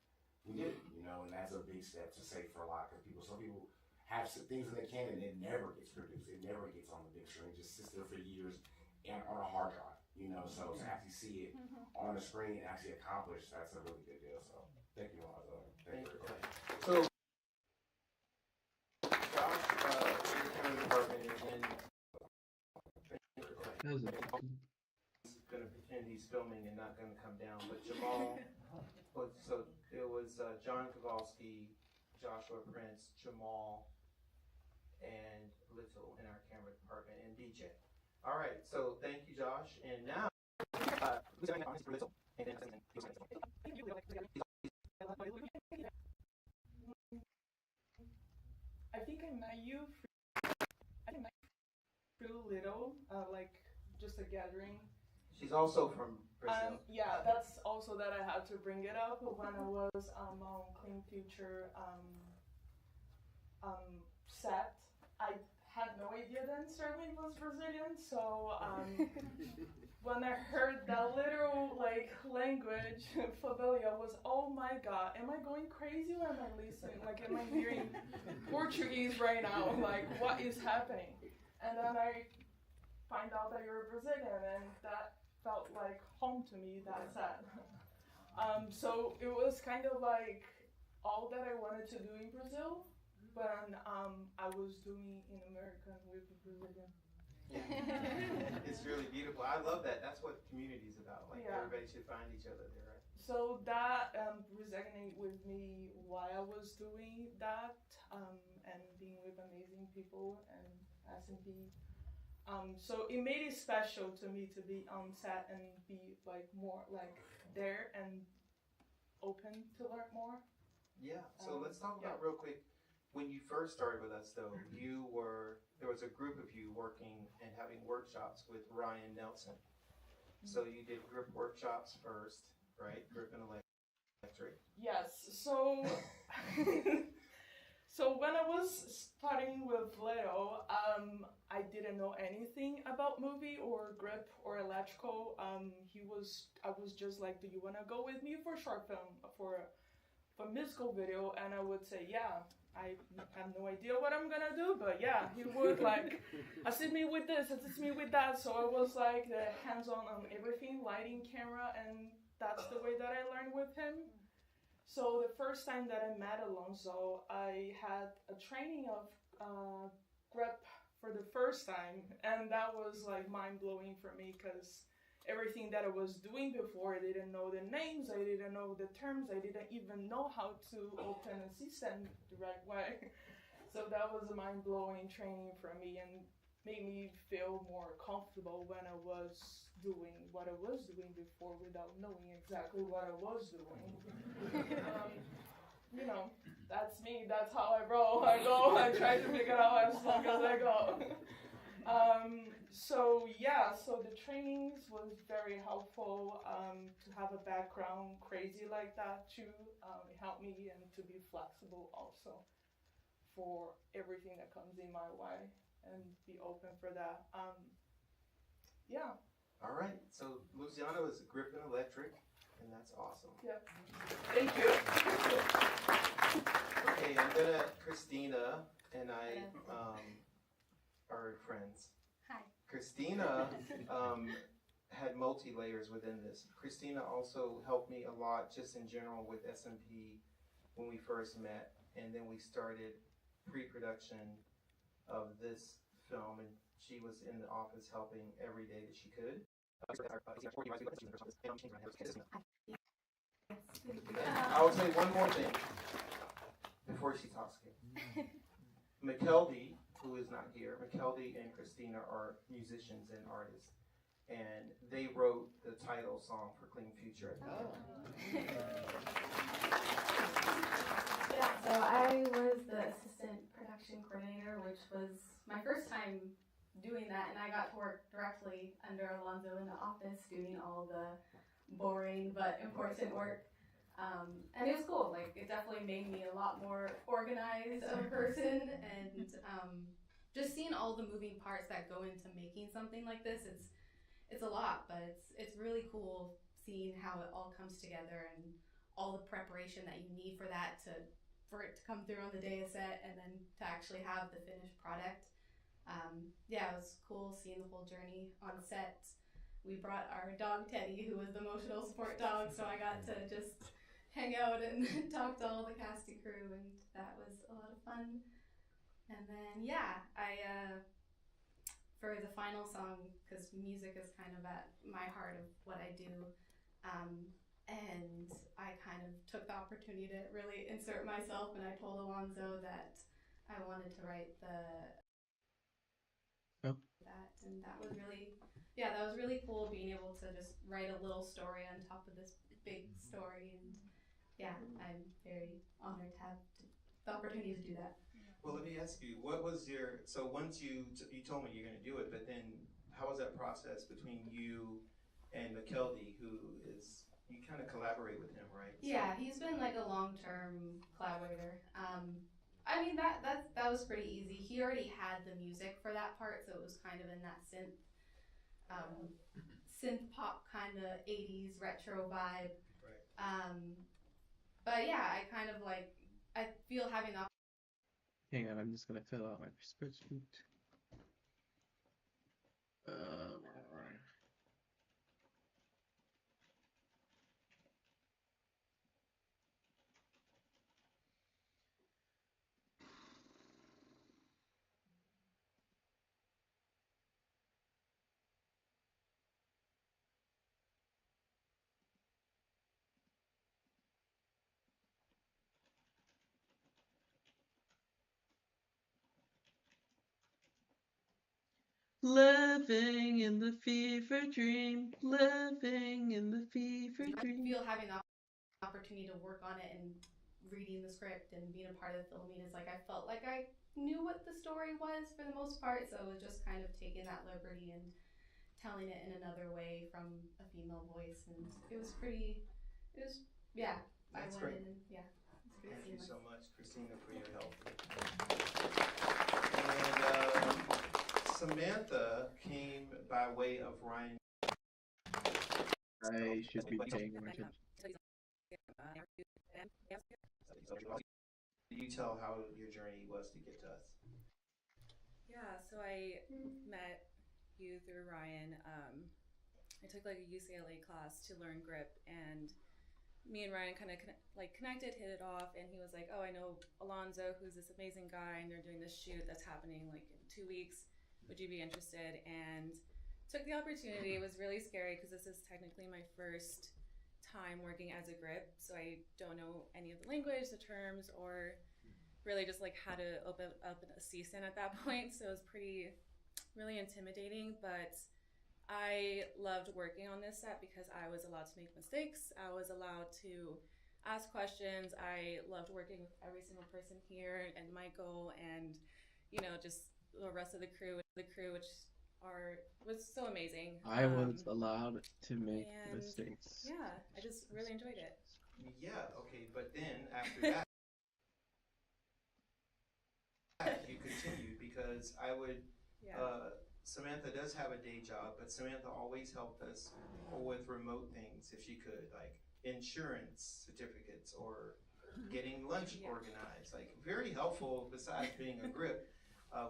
we did it, you know, and that's a big step to say for a lot of people. Some people have some things in the can and it never gets produced. It never gets on the big screen. It just sits there for years and on a hard drive, you know. So to actually see it on the screen and actually accomplish, that's a really good deal. So thank you, thank you. So, Josh, your county department and That was he's going to pretend he's filming and not going to come down. But Jamal, so it was John Kowalski, Joshua Prince, Jamal, and Little in our camera department, and DJ. All right, so thank you, Josh. And now, I think I met you through Little, like just a gathering. she's also from Brazil. Yeah, that's also that I had to bring it up when I was on Clean Future set. I had no idea then Sterling was Brazilian, so when I heard that little like language, Favelia was, oh my god, am I going crazy or am I listening? Like, am I hearing Portuguese right now? Like, what is happening? And then I find out that you're Brazilian, and that felt like home to me, that set. So it was kind of like all that I wanted to do in Brazil, but I was doing in America with a Brazilian. Yeah. It's really beautiful. I love that. That's what community is about. Like, Yeah. everybody should find each other there, right? So that resonated with me while I was doing that, and being with amazing people and S&P. So it made it special to me to be on set and be like more like there and open to learn more. Yeah. So let's talk about real quick. When you first started with us, though, there was a group of you working and having workshops with Ryan Nelson. So you did grip workshops first, right? Grip and electric. Yes. So so when I was starting with Leo, I didn't know anything about movie or grip or electrical. I was just like, do you want to go with me for short film, for musical video? And I would say, yeah. I have no idea what I'm gonna do, but yeah, he would like assist me with this, assist me with that. So I was like the hands-on on everything, lighting, camera, and that's the way that I learned with him. So the first time that I met Alonso, I had a training of grip for the first time, and that was like mind-blowing for me because everything that I was doing before, I didn't know the names, I didn't know the terms, I didn't even know how to open a system the right way. So that was a mind-blowing training for me and made me feel more comfortable when I was doing what I was doing before without knowing exactly what I was doing. You know, that's me, that's how I roll. I try to figure it out as long as I go. So the trainings was very helpful to have a background crazy like that too. It helped me and to be flexible also for everything that comes in my way and be open for that. Yeah. All right. So Luciano is grip and electric, and that's awesome. Yeah. Thank you. Okay, Christina and I are friends. Hi. Christina had multi-layers within this. Christina also helped me a lot just in general with SMP when we first met, and then we started pre-production of this film, and she was in the office helping every day that she could. I'll say one more thing before she talks again. McKelvey, who is not here, McKelvey and Christina are musicians and artists, and they wrote the title song for Clean Future. Yeah, so I was the assistant production coordinator, which was my first time doing that, and I got to work directly under Alonso in the office doing all the boring but important work. And it was cool. Like, it definitely made me a lot more organized of a person, and just seeing all the moving parts that go into making something like this. It's a lot, but it's really cool seeing how it all comes together and all the preparation that you need for that for it to come through on the day of set and then to actually have the finished product. Yeah, it was cool seeing the whole journey on set. We brought our dog Teddy, who was the emotional support dog, so I got to just hang out and talk to all the cast and crew, and that was a lot of fun. And then yeah, I for the final song, because music is kind of at my heart of what I do, and I kind of took the opportunity to really insert myself, and I told Alonzo that I wanted to write that, and that was really cool being able to just write a little story on top of this big story, and yeah, I'm very honored to have the opportunity to do that. Well, let me ask you, what was so once you told me you're going to do it, but then how was that process between you and McKelvey, who is, you kind of collaborate with him, right? Yeah, he's been like a long-term collaborator. I mean that was pretty easy. He already had the music for that part, so it was kind of in that synth pop kind of 80s retro vibe. Right. But yeah, I feel having the Hang on, I'm just gonna fill out my spreadsheet. Living in the fever dream, living in the fever dream. I feel having the opportunity to work on it and reading the script and being a part of the filming is like I felt like I knew what the story was for the most part, so it was just kind of taking that liberty and telling it in another way from a female voice, and yeah. That's I went great. in and yeah, it's pretty Thank you seamless. so much, Christina, for your help. And Samantha came by way of Ryan. I should be paying more attention. You tell how your journey was to get to us. Yeah, so I met you through Ryan. I took like a UCLA class to learn grip, and me and Ryan kind of connected, hit it off, and he was like, "Oh, I know Alonzo, who's this amazing guy, and they're doing this shoot that's happening like in 2 weeks. Would you be interested?" And took the opportunity. It was really scary because this is technically my first time working as a grip, so I don't know any of the language, the terms, or really just like how to open up a CSIN at that point. So it was really intimidating, but I loved working on this set because I was allowed to make mistakes. I was allowed to ask questions. I loved working with every single person here and Michael and, just the rest of the crew, which was so amazing. I was allowed to make mistakes. Yeah, I just really enjoyed it. Yeah, okay, but then after that, you continued because Samantha does have a day job, but Samantha always helped us with remote things if she could, like insurance certificates or getting lunch organized, like very helpful besides being a grip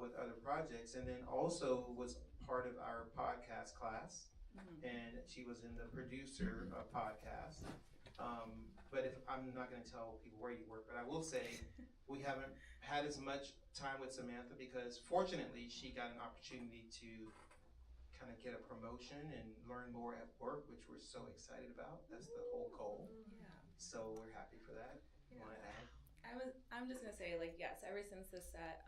with other projects. And then also was part of our podcast class, and she was in the producer podcast. But if I'm not going to tell people where you work, but I will say we haven't had as much time with Samantha because fortunately she got an opportunity to kind of get a promotion and learn more at work, which we're so excited about. That's the whole goal. Yeah. So we're happy for that. You want to add? I'm just gonna say, like, yes, ever since this set,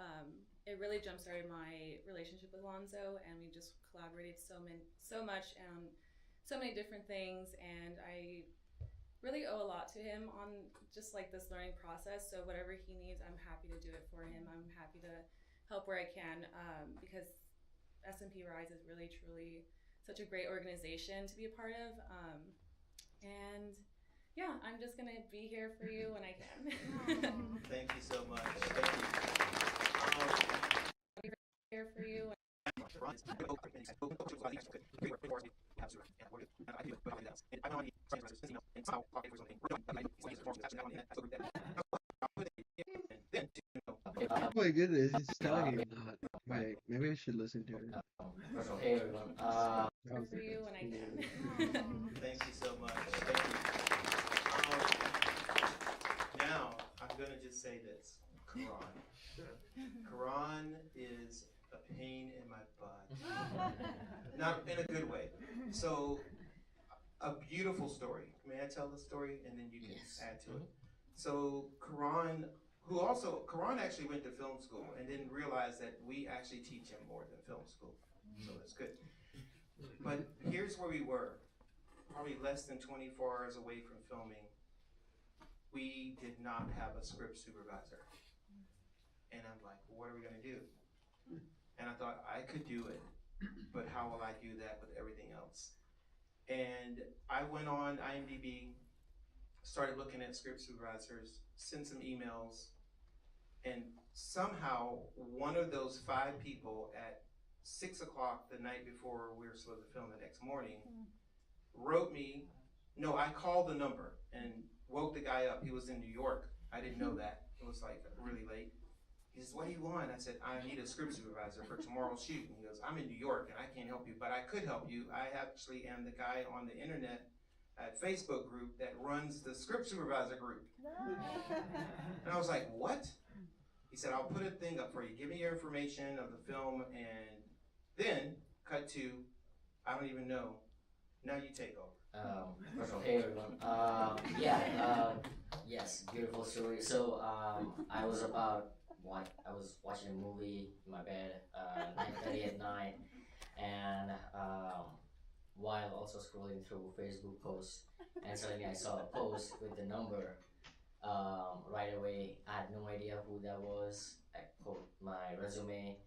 it really jump started my relationship with Lonzo, and we just collaborated so much on so many different things, and I really owe a lot to him on just like this learning process. So whatever he needs, I'm happy to do it for him. I'm happy to help where I can, because S&P Rise is really truly such a great organization to be a part of, and yeah, I'm just gonna be here for you when I can. Thank you so much. Thank you. here for you. Oh my goodness, he's talking a lot. Wait, maybe I should listen to it. First of all, hey everyone. That was For the you best. when I can. Thank you so much. Thank you. Now, I'm going to just say this. Quran. Quran is a pain in my butt. Not in a good way. So, a beautiful story. May I tell the story and then you can add to it? So, Quran actually went to film school and didn't realize that we actually teach him more than film school. So that's good. But here's where we were. Probably less than 24 hours away from filming. We did not have a script supervisor. And I'm like, what are we gonna do? And I thought I could do it, but how will I do that with everything else? And I went on IMDb, started looking at script supervisors, sent some emails, and somehow one of those 5 people at 6 o'clock the night before we were supposed to film the next morning wrote me. No, I called the number and woke the guy up. He was in New York. I didn't know that. It was like really late. He says, what do you want? I said, I need a script supervisor for tomorrow's shoot. And he goes, I'm in New York and I can't help you, but I could help you. I actually am the guy on the internet at Facebook group that runs the script supervisor group. And I was like, what? He said, I'll put a thing up for you. Give me your information of the film, and then cut to, I don't even know. Now you take over. First of all, hey everyone. Yes, beautiful story. So, I was watching a movie in my bed, 9:30 at night, and while also scrolling through Facebook posts, and suddenly I saw a post with the number. Right away, I had no idea who that was. I put my resume,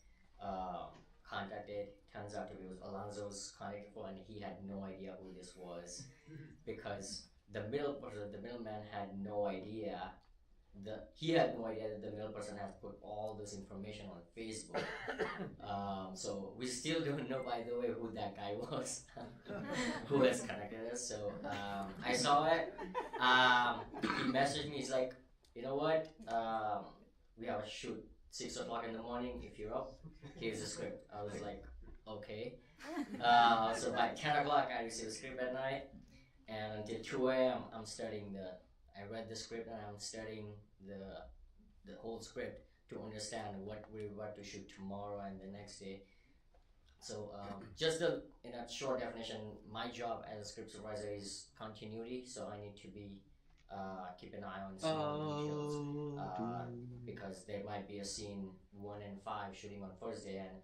contacted. Turns out it was Alonso's contact phone, and he had no idea who this was because the middleman had no idea. He had no idea that the middle person has put all this information on Facebook. So we still don't know, by the way, who that guy was, who has connected us. So I saw it. He messaged me. He's like, you know what? We have a shoot 6 o'clock in the morning. If you're up, here's the script. I was like, okay. So by 10 o'clock, I received the script at night, and until 2 a.m., I'm studying I read the script and I'm studying the whole script to understand what we're about to shoot tomorrow and the next day. So in a short definition, my job as a script supervisor is continuity. So I need to be keep an eye on small details because there might be a scene 1 and 5 shooting on first day and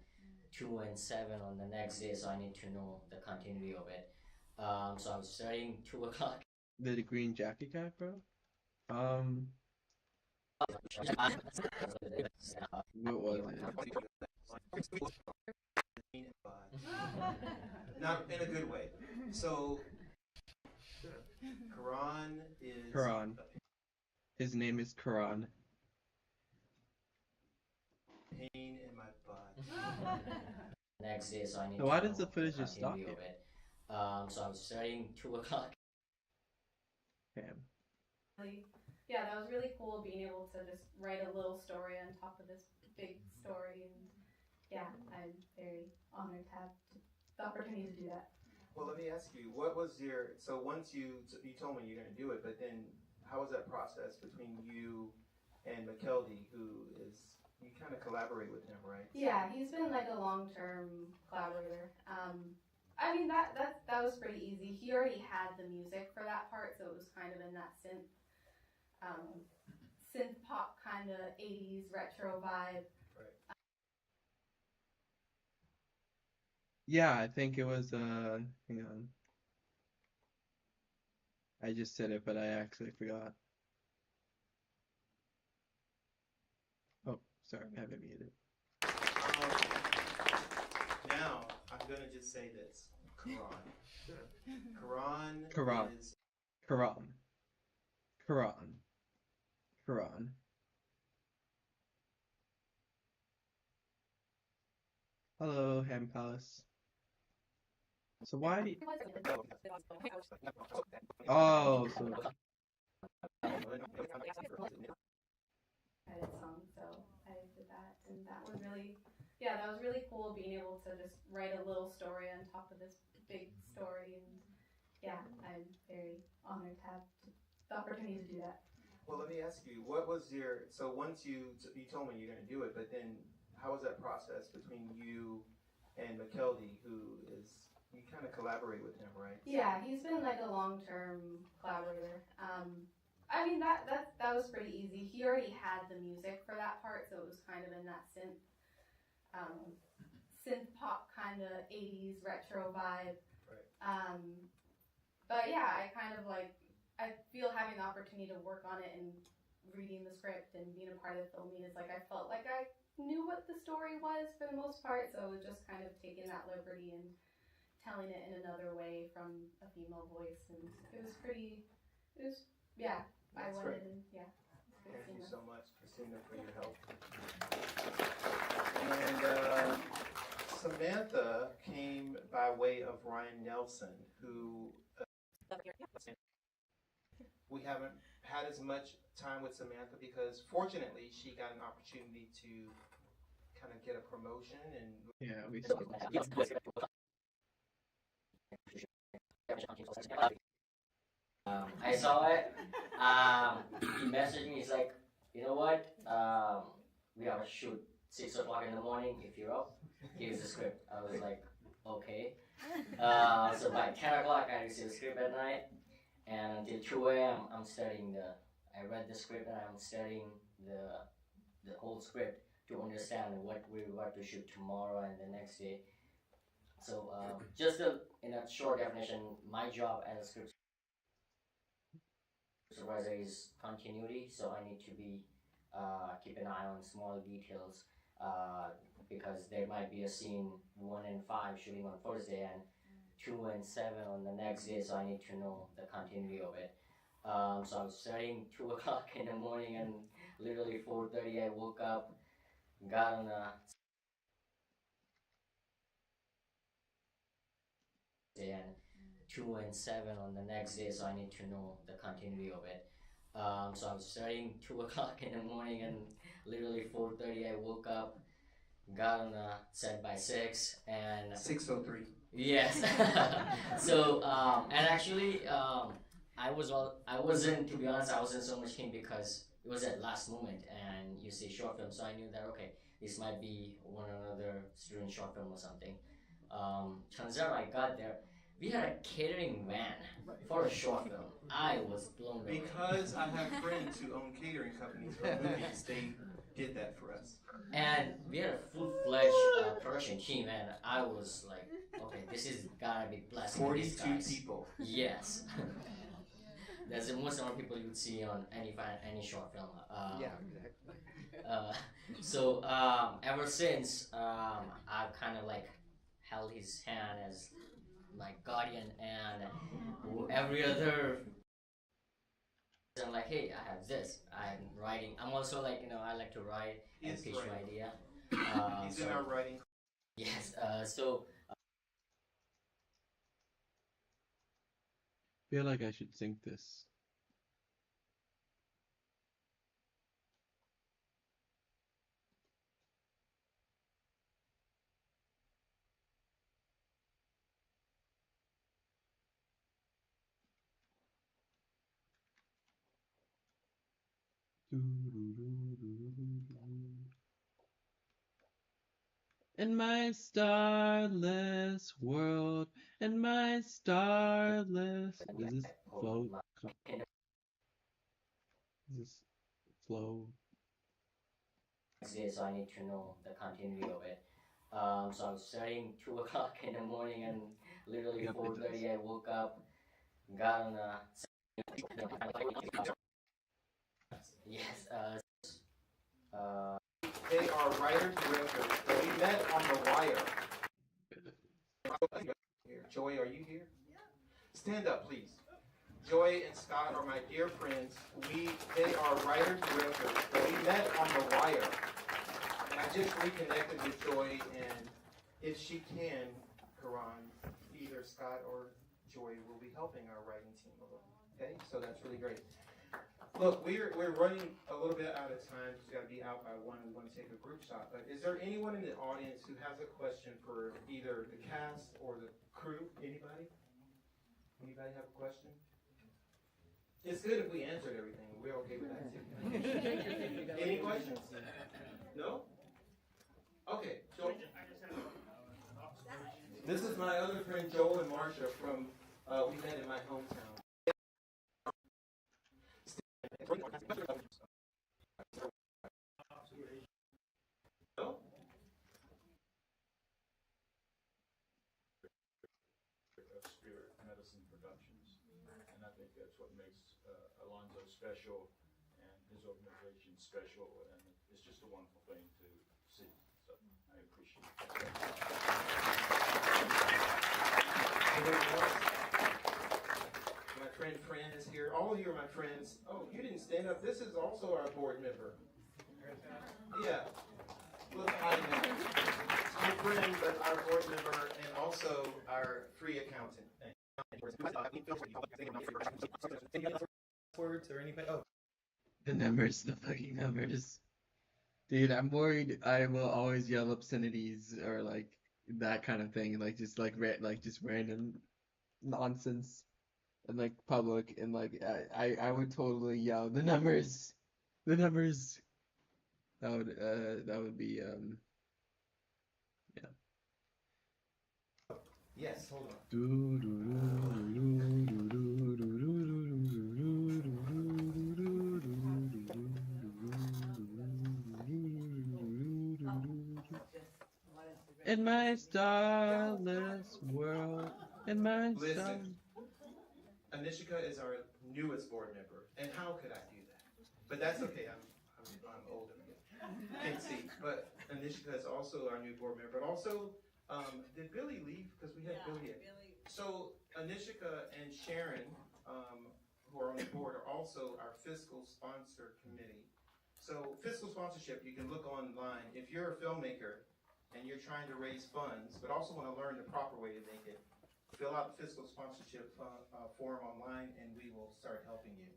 2 and 7 on the next day. So I need to know the continuity of it. So I was studying 2 o'clock. The green jacket guy, bro? What was it? Not in a good way. So, Quran is... Quran. His name is Quran. Pain in my butt. Next day, so I need So why to does the know footage just stop continuity here? of it. So I was studying 2 o'clock. Damn. Yeah, that was really cool being able to just write a little story on top of this big story, and yeah, I'm very honored to have the opportunity to do that. Well, let me ask you, what was so once you told me you're going to do it, but then how was that process between you and McKeldy, who is, you kind of collaborate with him, right? Yeah, he's been like a long-term collaborator. I mean, that was pretty easy. He already had the music for that part, so it was kind of in that synth pop kind of 80s retro vibe. Right. Yeah, I think it was, hang on. I just said it, but I actually forgot. Oh, sorry, I have it muted. Now, I'm going to just say this. Quran. Quran. Is... Quran. Quran. Quran. Hello, Ham Palace. So why? Oh, so Edit song, so I did that, and that was really, yeah, that was really cool being able to just write a little story on top of this big story, and yeah, I'm very honored to have the opportunity to do that. Well, let me ask you, what was your, so once you told me you're going to do it, but then how was that process between you and McKelvey, who is, you kind of collaborate with him, right? Yeah, he's been like a long-term collaborator. I mean that was pretty easy. He already had the music for that part, so it was kind of in that synth pop kind of 80s retro vibe. Right. But yeah, I feel having the opportunity to work on it and reading the script and being a part of the filming is like I felt like I knew what the story was for the most part, so it was just kind of taking that liberty and telling it in another way from a female voice, and yeah. That's I went great. in and yeah. Thank you so much, Christina, for your help. And Samantha came by way of Ryan Nelson, who we haven't had as much time with Samantha because fortunately she got an opportunity to kind of get a promotion and yeah, we. I saw it. He messaged me. He's like, you know what? We have a shoot 6 o'clock in the morning. If you're up, here's the script. I was like, okay. So by 10 o'clock, I received the script at night, and until 2 a.m., I'm studying I read the script and I'm studying the whole script to understand what we're about to shoot tomorrow and the next day. So just in a short definition, my job as a script supervisor is continuity, so I need to be keep an eye on small details because there might be a scene 1 and 5 shooting on first day and 2 and 7 on the next day, so I need to know the continuity of it. So I was studying 2 o'clock in the morning, and literally 4:30 I woke up, got on a and 2 and 7 on the next day, so I need to know the continuity of it. So I was studying 2 o'clock in the morning, and literally 4:30 I woke up, got on a set by 6 and 6:03. Yes. So and actually I wasn't, to be honest, I wasn't so much keen because it was at last moment and you see short film, so I knew that okay, this might be one another student short film or something. Turns out I got there, we had a catering van for a short film. I was blown away. Because I have friends who own catering companies for movies, they did that for us. And we had a full-fledged production team, and I was like, okay, this is gotta be blessing. 42 people. Yes. That's the most number of people you would see on any short film. Yeah, exactly. So ever since, I've kind of like held his hand as my guardian, and every other. I'm like, hey, I have this. I'm writing. I'm also like, I like to write and pitch my idea. He's in our writing. Yes. So. Feel like I should sync this. In my starless world, in my starless. Is this flow? Is this flow? So I need to know the continuity of it. So I was studying 2 o'clock in the morning, and literally 4:30 I woke up, got on a. Yes. They are writer directors. We met on The Wire. Joy, are you here? Stand up, please. Joy and Scott are my dear friends. They are writer directors. We met on The Wire. And I just reconnected with Joy, and if she can, Karan, either Scott or Joy will be helping our writing team a little. Okay, so that's really great. Look, we're running a little bit out of time. We've got to be out by 1. We want to take a group shot. But is there anyone in the audience who has a question for either the cast or the crew? Anybody? Anybody have a question? It's good if we answered everything. We're okay with that too. Any questions? No? Okay, Joel. This is my other friend Joel and Marsha from we met in my hometown. No? Of Spirit Medicine Productions, and I think that's what makes Alonzo special and his organization special, and it's just a wonderful thing to see. So I appreciate it. My friend Fran is here. All of you are my friends. Oh, you didn't stand up. This is also our board member. Yeah. Look, my friend, but our board member, and also our free accountant. Words or anybody? Oh. The numbers, the fucking numbers. Dude, I'm worried I will always yell obscenities or like that kind of thing, like just just random nonsense in like public, and like I would totally yell the numbers, the numbers. That would be yeah. Yes, hold on. In my starless world, in my Listen, Anishika is our newest board member, and how could I do that? But that's okay. I'm older. Can't see. But Anishika is also our new board member. But also, did Billy leave? Because we had Billy. So Anishika and Sharon, who are on the board, are also our fiscal sponsor committee. So fiscal sponsorship, you can look online. If you're a filmmaker and you're trying to raise funds, but also want to learn the proper way to make it, fill out the fiscal sponsorship form online, and we will start helping you.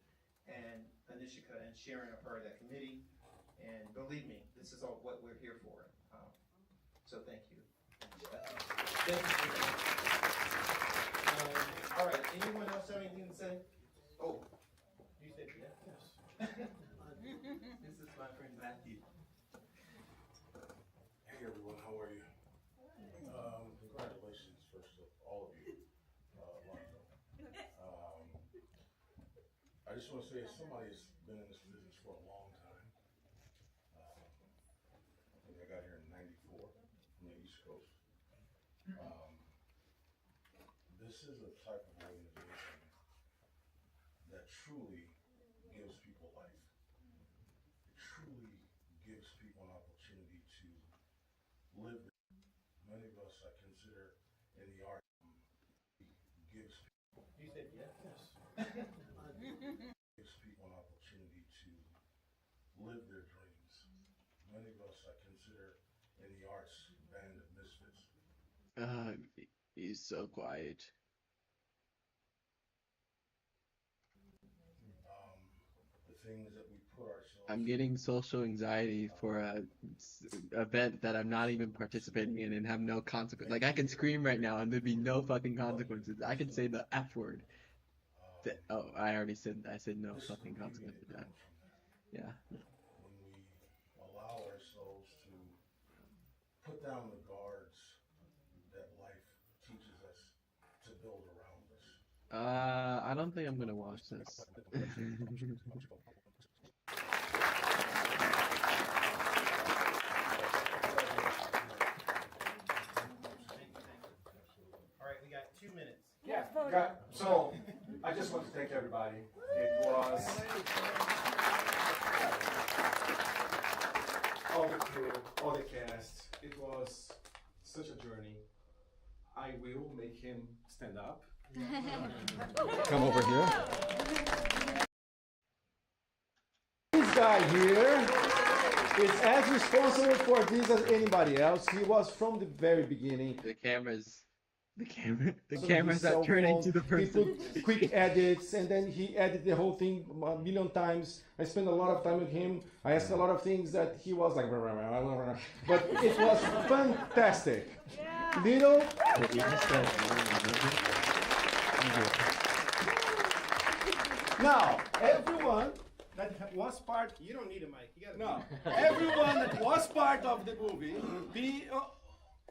And Anishika and Sharon are part of that committee. And believe me, this is all what we're here for. So thank you. Thank you. All right, anyone else have anything to say? Oh, you said yes? This is my friend Matthew. Hey everyone, how are you? Congratulations, first of all of you, Alonzo. I just want to say, as somebody who's been in this business for a long time, I think I got here in '94 from the East Coast. This is a type of organization that truly gives people life. It truly gives people an opportunity to live. Many of us, I consider, in the art, gives people. You said yes? Gives people an opportunity to live their dreams. Many of us, I consider, in the arts, band of misfits. He's so quiet. The things that we put ourselves. I'm getting social anxiety for a event that I'm not even participating in and have no consequence. Like I can scream right now and there'd be no fucking consequences. I can say the F word. Oh, I said no fucking consequence for that. Yeah. When we allow ourselves to put down the guards that life teaches us to build around us. I don't think I'm gonna watch this. All right, we got 2 minutes. Yeah. So I just want to thank everybody. It was all the crew, all the cast. It was such a journey. I will make him stand up. Come over here. This guy here is as responsible for this as anybody else. He was from the very beginning. The cameras On his are cell turning phone. to the He person. put quick edits, and then he edited the whole thing a million times. I spent a lot of time with him. I asked a lot of things that he was like, but it was fantastic. Little. Now, everyone that was part. You don't need a mic. You got No, everyone that was part of the movie, the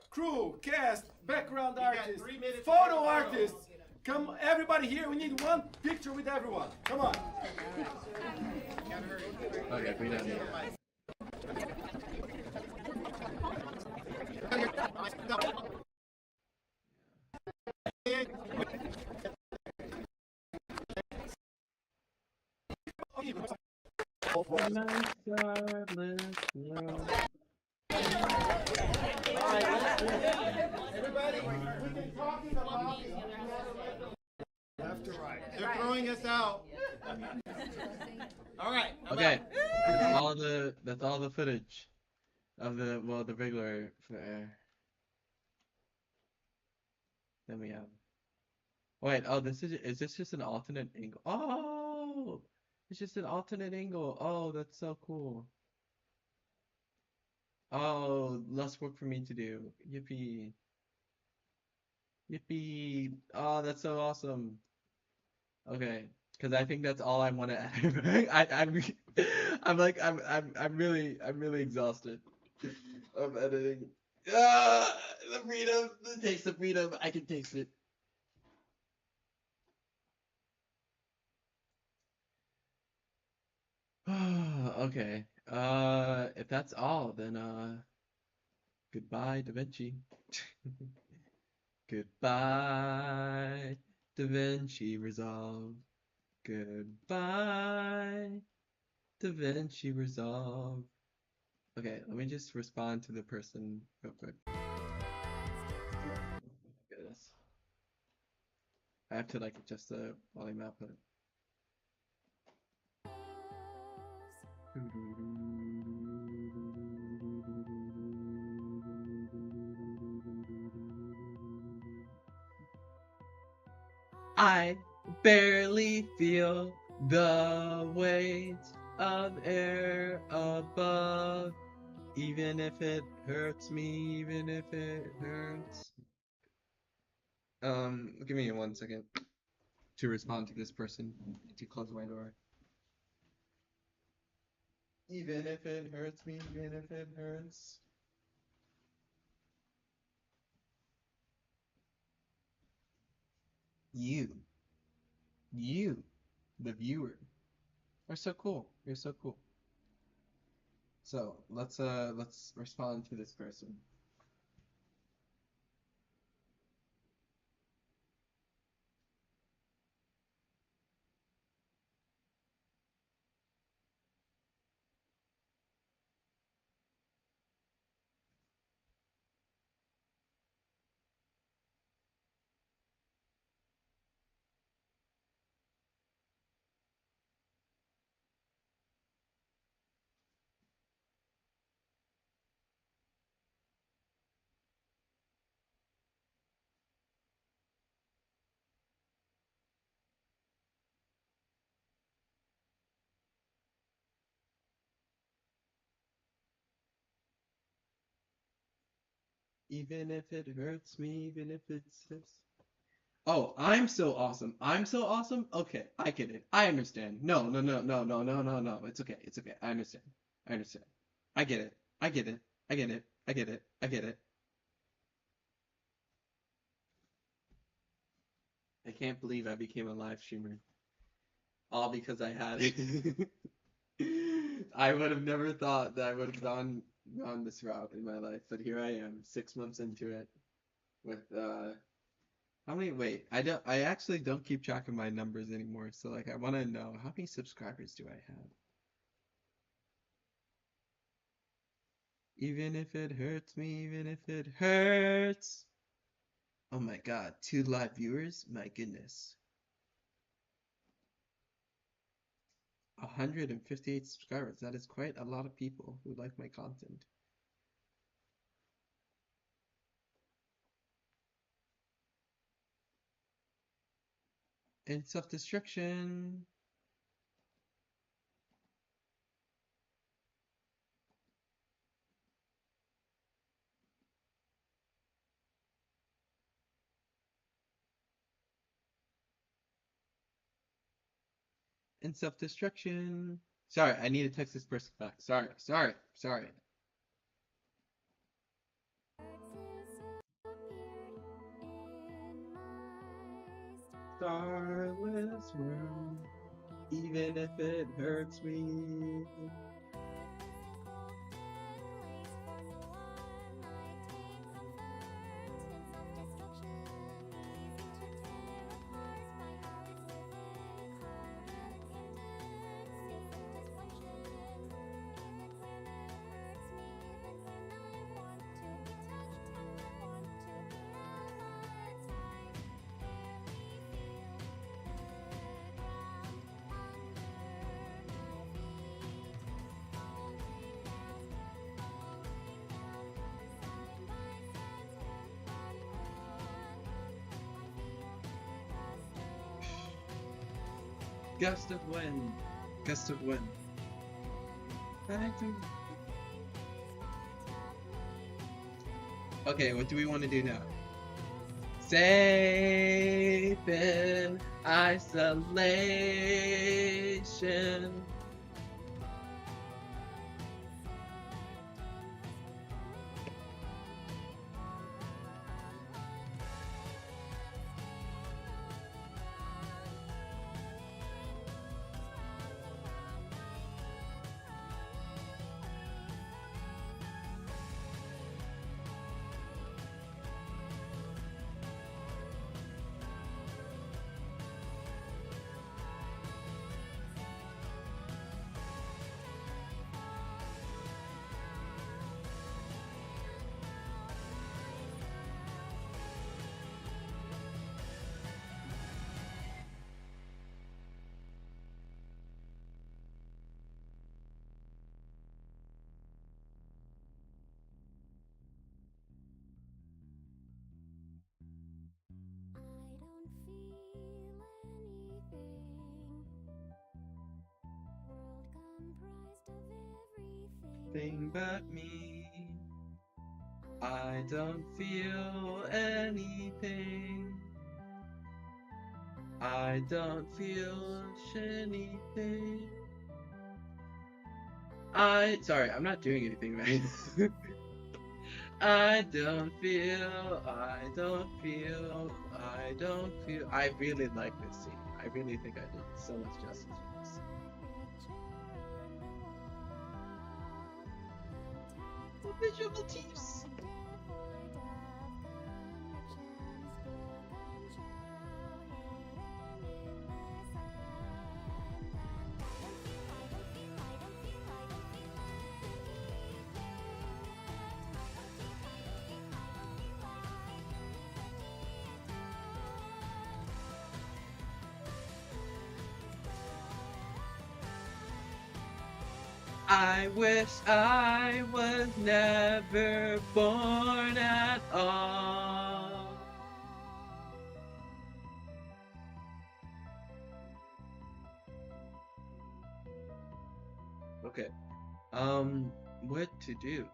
crew, cast, background artists, photo artists. Come, everybody here. We need one picture with everyone. Come on. Okay, bring that in. Everybody, we can talk in the lobby. Left to right. They're throwing us out. All right. Okay, that's all the footage of the regular air. Then we have. Wait, oh, is this just an alternate angle? Oh, it's just an alternate angle. Oh, that's so cool. Oh, less work for me to do. Yippee. Yippee. Oh, that's so awesome. Okay, because I think that's all I want to add. I'm really exhausted of editing. Ah, the freedom, the taste of freedom. I can taste it. Okay. If that's all, then goodbye, Da Vinci. Goodbye, Da Vinci Resolve. Goodbye, Da Vinci Resolve. Okay, let me just respond to the person real quick. Goodness. I have to like adjust the volume output. I barely feel the weight of air above, even if it hurts me, even if it hurts. Give me 1 second to respond to this person, to close my door. Even if it hurts me, even if it hurts. You, the viewer, are so cool. You're so cool. So let's respond to this person. Even if it hurts me, even if it's oh, I'm so awesome. I'm so awesome. Okay, I get it. I understand. No, no, no, no, no, no, no, no. It's okay. It's okay. I understand. I understand. I get it. I get it. I get it. I get it. I get it. I can't believe I became a live streamer. All because I had it. I would have never thought that I would have gone this route in my life, but here I am, 6 months into it, with how many? Wait, I actually don't keep track of my numbers anymore. So like, I want to know how many subscribers do I have? Even if it hurts me, even if it hurts. Oh my God, 2 live viewers? My goodness. 158 subscribers. That is quite a lot of people who like my content. And self-destruction. And self-destruction. Sorry, I need to text this person back. Sorry. Starless world, even if it hurts me. Gust of wind. Gust of wind. Okay, what do we want to do now? Safe in isolation. Thing but me. I don't feel anything. I don't feel anything. Sorry, I'm not doing anything right. I don't feel. I really like this scene. I really think I did so much justice with this. The visual motifs. I wish I was never born at all. Okay. What to do?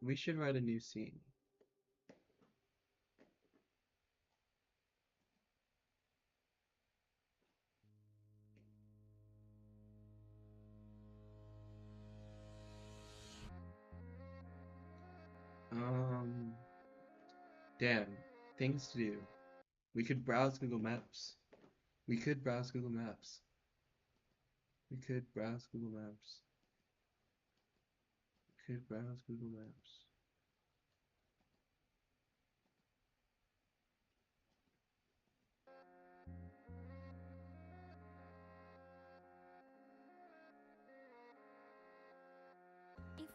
We should write a new scene. Um, Damn, things to do. We could browse Google Maps. We could browse Google Maps. We could browse Google Maps. We could browse Google Maps.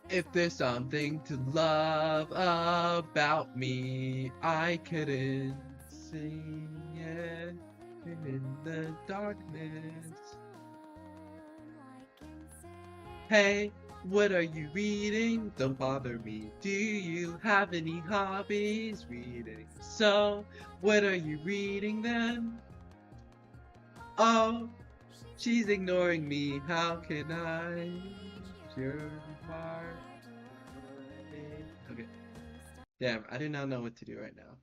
If there's something to love about me, I couldn't see it in the darkness. Hey, what are you reading? Don't bother me. Do you have any hobbies? Reading. So, what are you reading then? Oh, she's ignoring me. How can I? Your heart. Okay. Damn, I do not know what to do right now.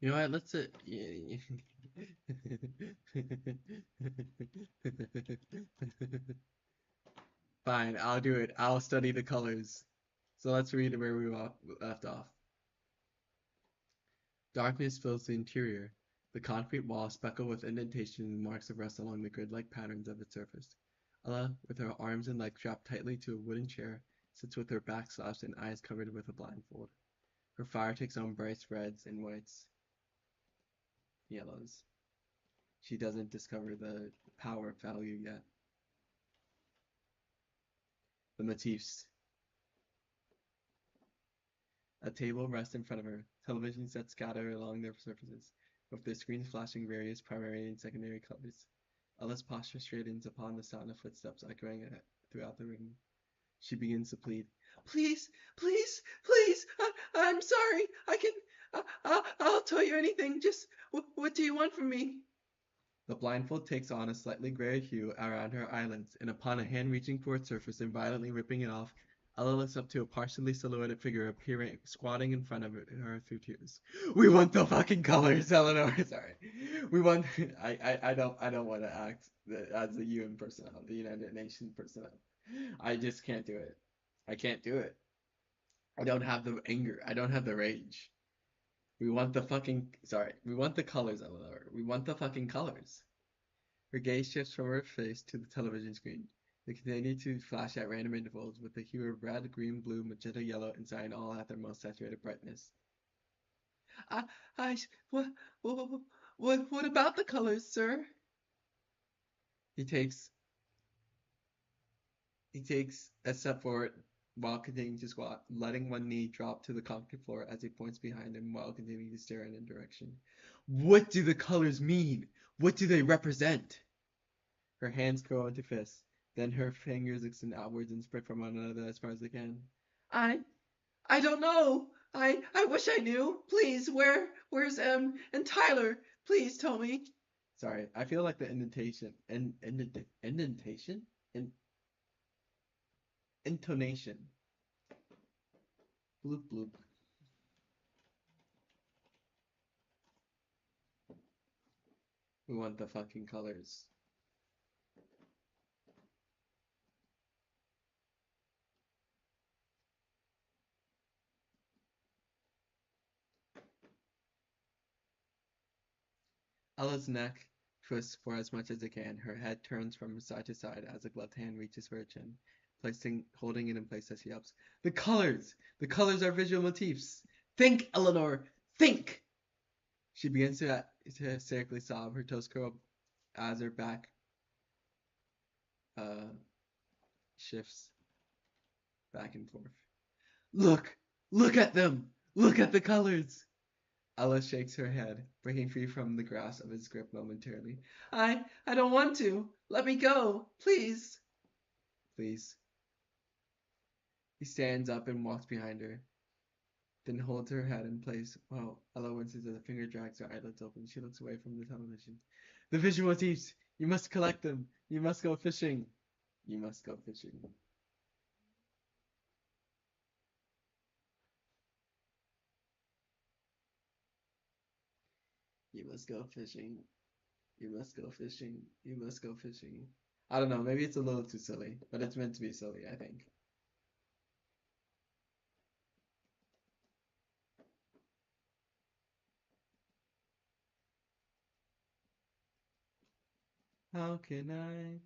You know what? Let's Fine, I'll do it. I'll study the colors. So let's read where we left off. Darkness fills the interior. The concrete wall speckled with indentations and marks of rust along the grid-like patterns of its surface. Ella, with her arms and legs strapped tightly to a wooden chair, sits with her back slouched and eyes covered with a blindfold. Her fire takes on bright reds and whites, yellows. She doesn't discover the power of value yet. The motifs. A table rests in front of her, television sets scatter along their surfaces, with their screens flashing various primary and secondary colors. Ella's posture straightens upon the sound of footsteps echoing throughout the room. She begins to plead. Please, please, please, I'm sorry. I'll tell you anything. Just, what do you want from me? The blindfold takes on a slightly gray hue around her eyelids, and upon a hand reaching for its surface and violently ripping it off, Ella looks up to a partially silhouetted figure appearing squatting in front of her through tears. We want the fucking colors, Eleanor. Sorry. We want. I don't want to act as the UN personnel, the United Nations personnel. I just can't do it. I can't do it. I don't have the anger. I don't have the rage. We want the fucking. Sorry. We want the colors, Eleanor. We want the fucking colors. Her gaze shifts from her face to the television screen. They continue to flash at random intervals with the hue of red, green, blue, magenta, yellow, and cyan all at their most saturated brightness. I, what, what about the colors, sir? He takes a step forward while continuing to squat, letting one knee drop to the concrete floor as he points behind him while continuing to stare in a direction. What do the colors mean? What do they represent? Her hands curl into fists. Then her fingers extend outwards and spread from one another as far as they can. I don't know. I wish I knew. Please, where's and Tyler? Please tell me. Sorry, I feel like the indentation intonation. Bloop bloop. We want the fucking colors. Ella's neck twists for as much as it can. Her head turns from side to side as a gloved hand reaches for her chin, holding it in place as she yelps. The colors! The colors are visual motifs! Think, Eleanor! Think! She begins to hysterically sob, her toes curl up as her back uh, shifts back and forth. Look! Look at them! Look at the colors! Ella shakes her head, breaking free from the grasp of his grip momentarily. I don't want to! Let me go! Please! Please. He stands up and walks behind her, then holds her head in place while Ella winces as a finger drags her eyelids open. She looks away from the television. The visual motifs! You must collect them! You must go fishing! You must go fishing. You must go fishing. You must go fishing. You must go fishing. I don't know, maybe it's a little too silly, but it's meant to be silly, I think. How can I?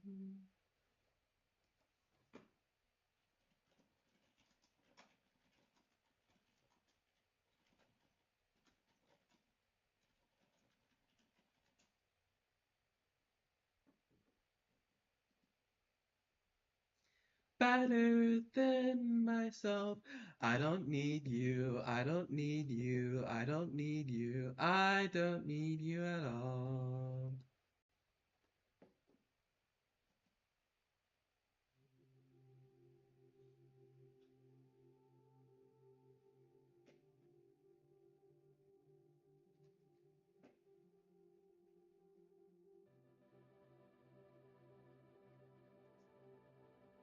Better than myself. I don't need you. I don't need you. I don't need you. I don't need you at all.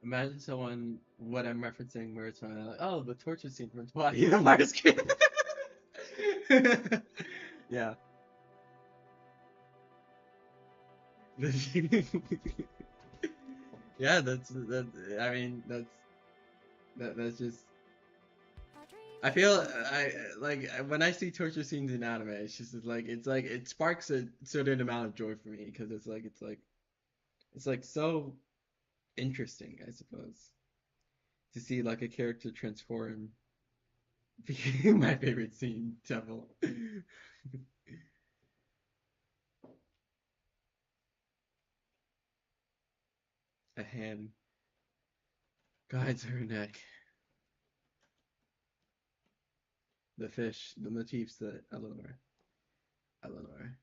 Imagine someone, what I'm referencing, where it's like, oh, the torture scene from Twilight, the Mars kid. Yeah. Yeah, that. I mean, that's just. I feel I like when I see torture scenes in anime, it's like it sparks a certain amount of joy for me because it's like so interesting, I suppose, to see like a character transform. Became my favorite scene, Devil. A hand guides her neck. The fish, the motifs that Eleanor. Eleanor.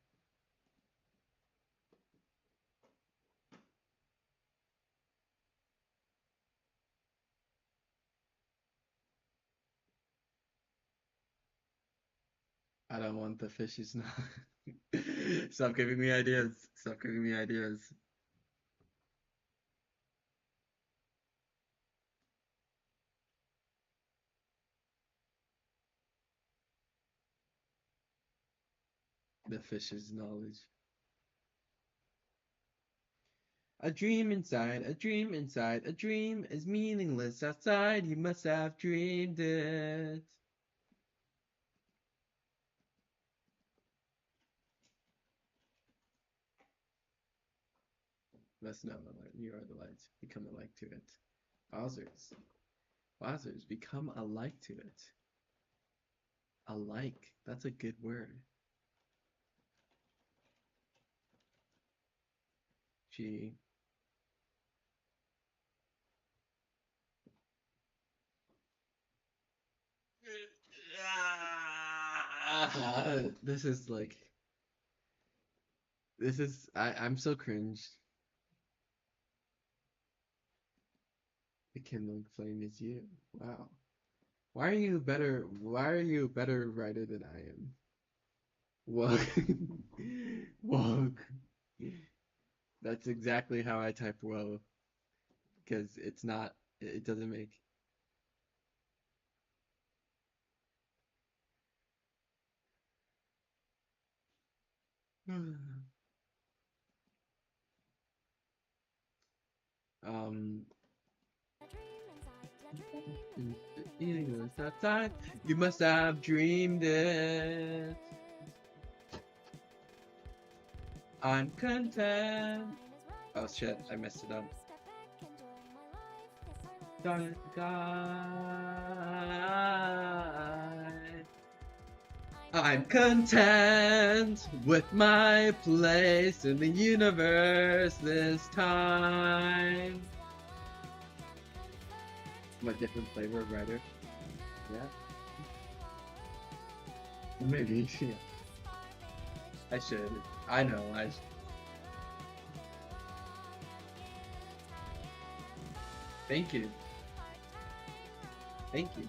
I don't want the fishes now. Stop giving me ideas. Stop giving me ideas. The fish's knowledge. A dream inside, a dream inside, a dream is meaningless outside. You must have dreamed it. Must know the light. You are the light. Become alike to it. Wowzers. Wowzers. Become alike to it. Alike. That's a good word. She. This is like. This is. I'm so cringe. The kindling flame is you. Wow. Why are you better? Why are you a better writer than I am? Wog. Wog. That's exactly how I type woe. Because it's not. It doesn't make. Um. Outside, you must have dreamed it. I'm content. Oh shit, I messed it up. Dark sky. Oh, I'm content with my place in the universe this time. What different flavor of writer? Yeah. Maybe, yeah. I should. I know, Thank you. Thank you.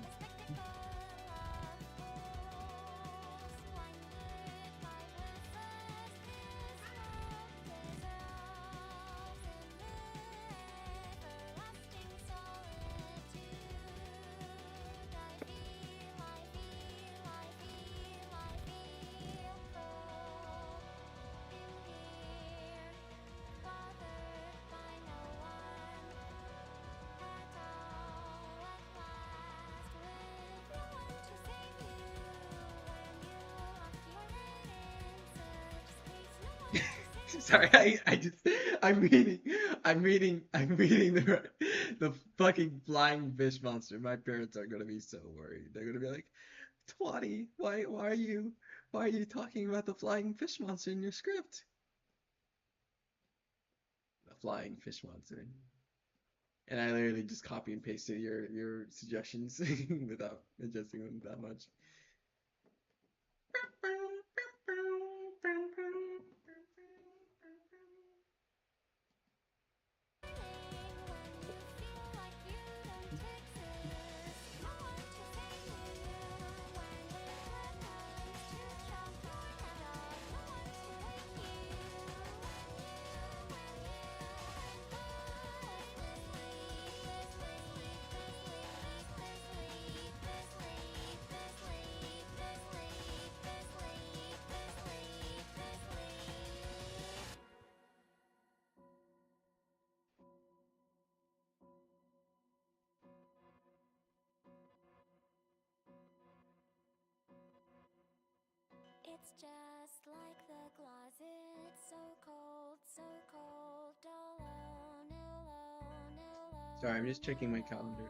Sorry, I'm reading the fucking flying fish monster. My parents are gonna be so worried. They're gonna be like, Twatty, why are you talking about the flying fish monster in your script? The flying fish monster. And I literally just copy and pasted your suggestions without adjusting them that much. It's just like the closet, so cold, alone, alone. Sorry, I'm just checking my calendar.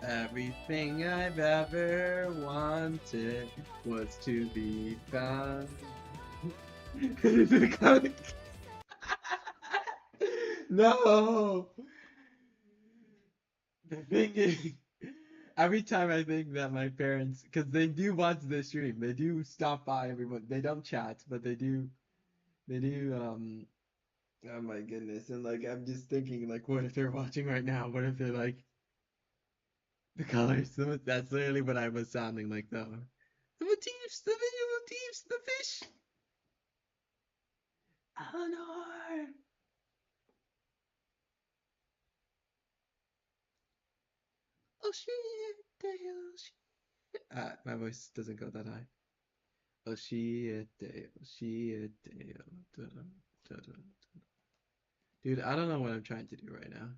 Everything I've ever wanted was to be found. No! The thing is, every time I think that my parents, because they do watch the stream, they do stop by everyone. They don't chat, but they do, oh my goodness. And like, I'm just thinking, like, what if they're watching right now? What if they're like, the colors? That's literally what I was sounding like, though. The motifs, the video motifs, the fish. Eleanor. Oh shit, oh shit. My voice doesn't go that high. Oh shit, oh shit, dude, I don't know what I'm trying to do right now.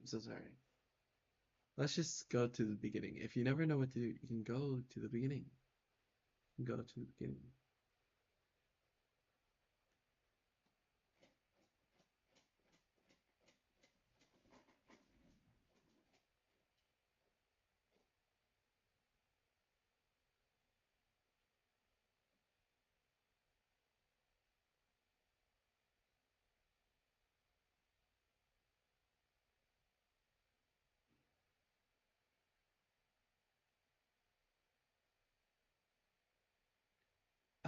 I'm so sorry. Let's just go to the beginning. If you never know what to do, you can go to the beginning. You can go to the beginning.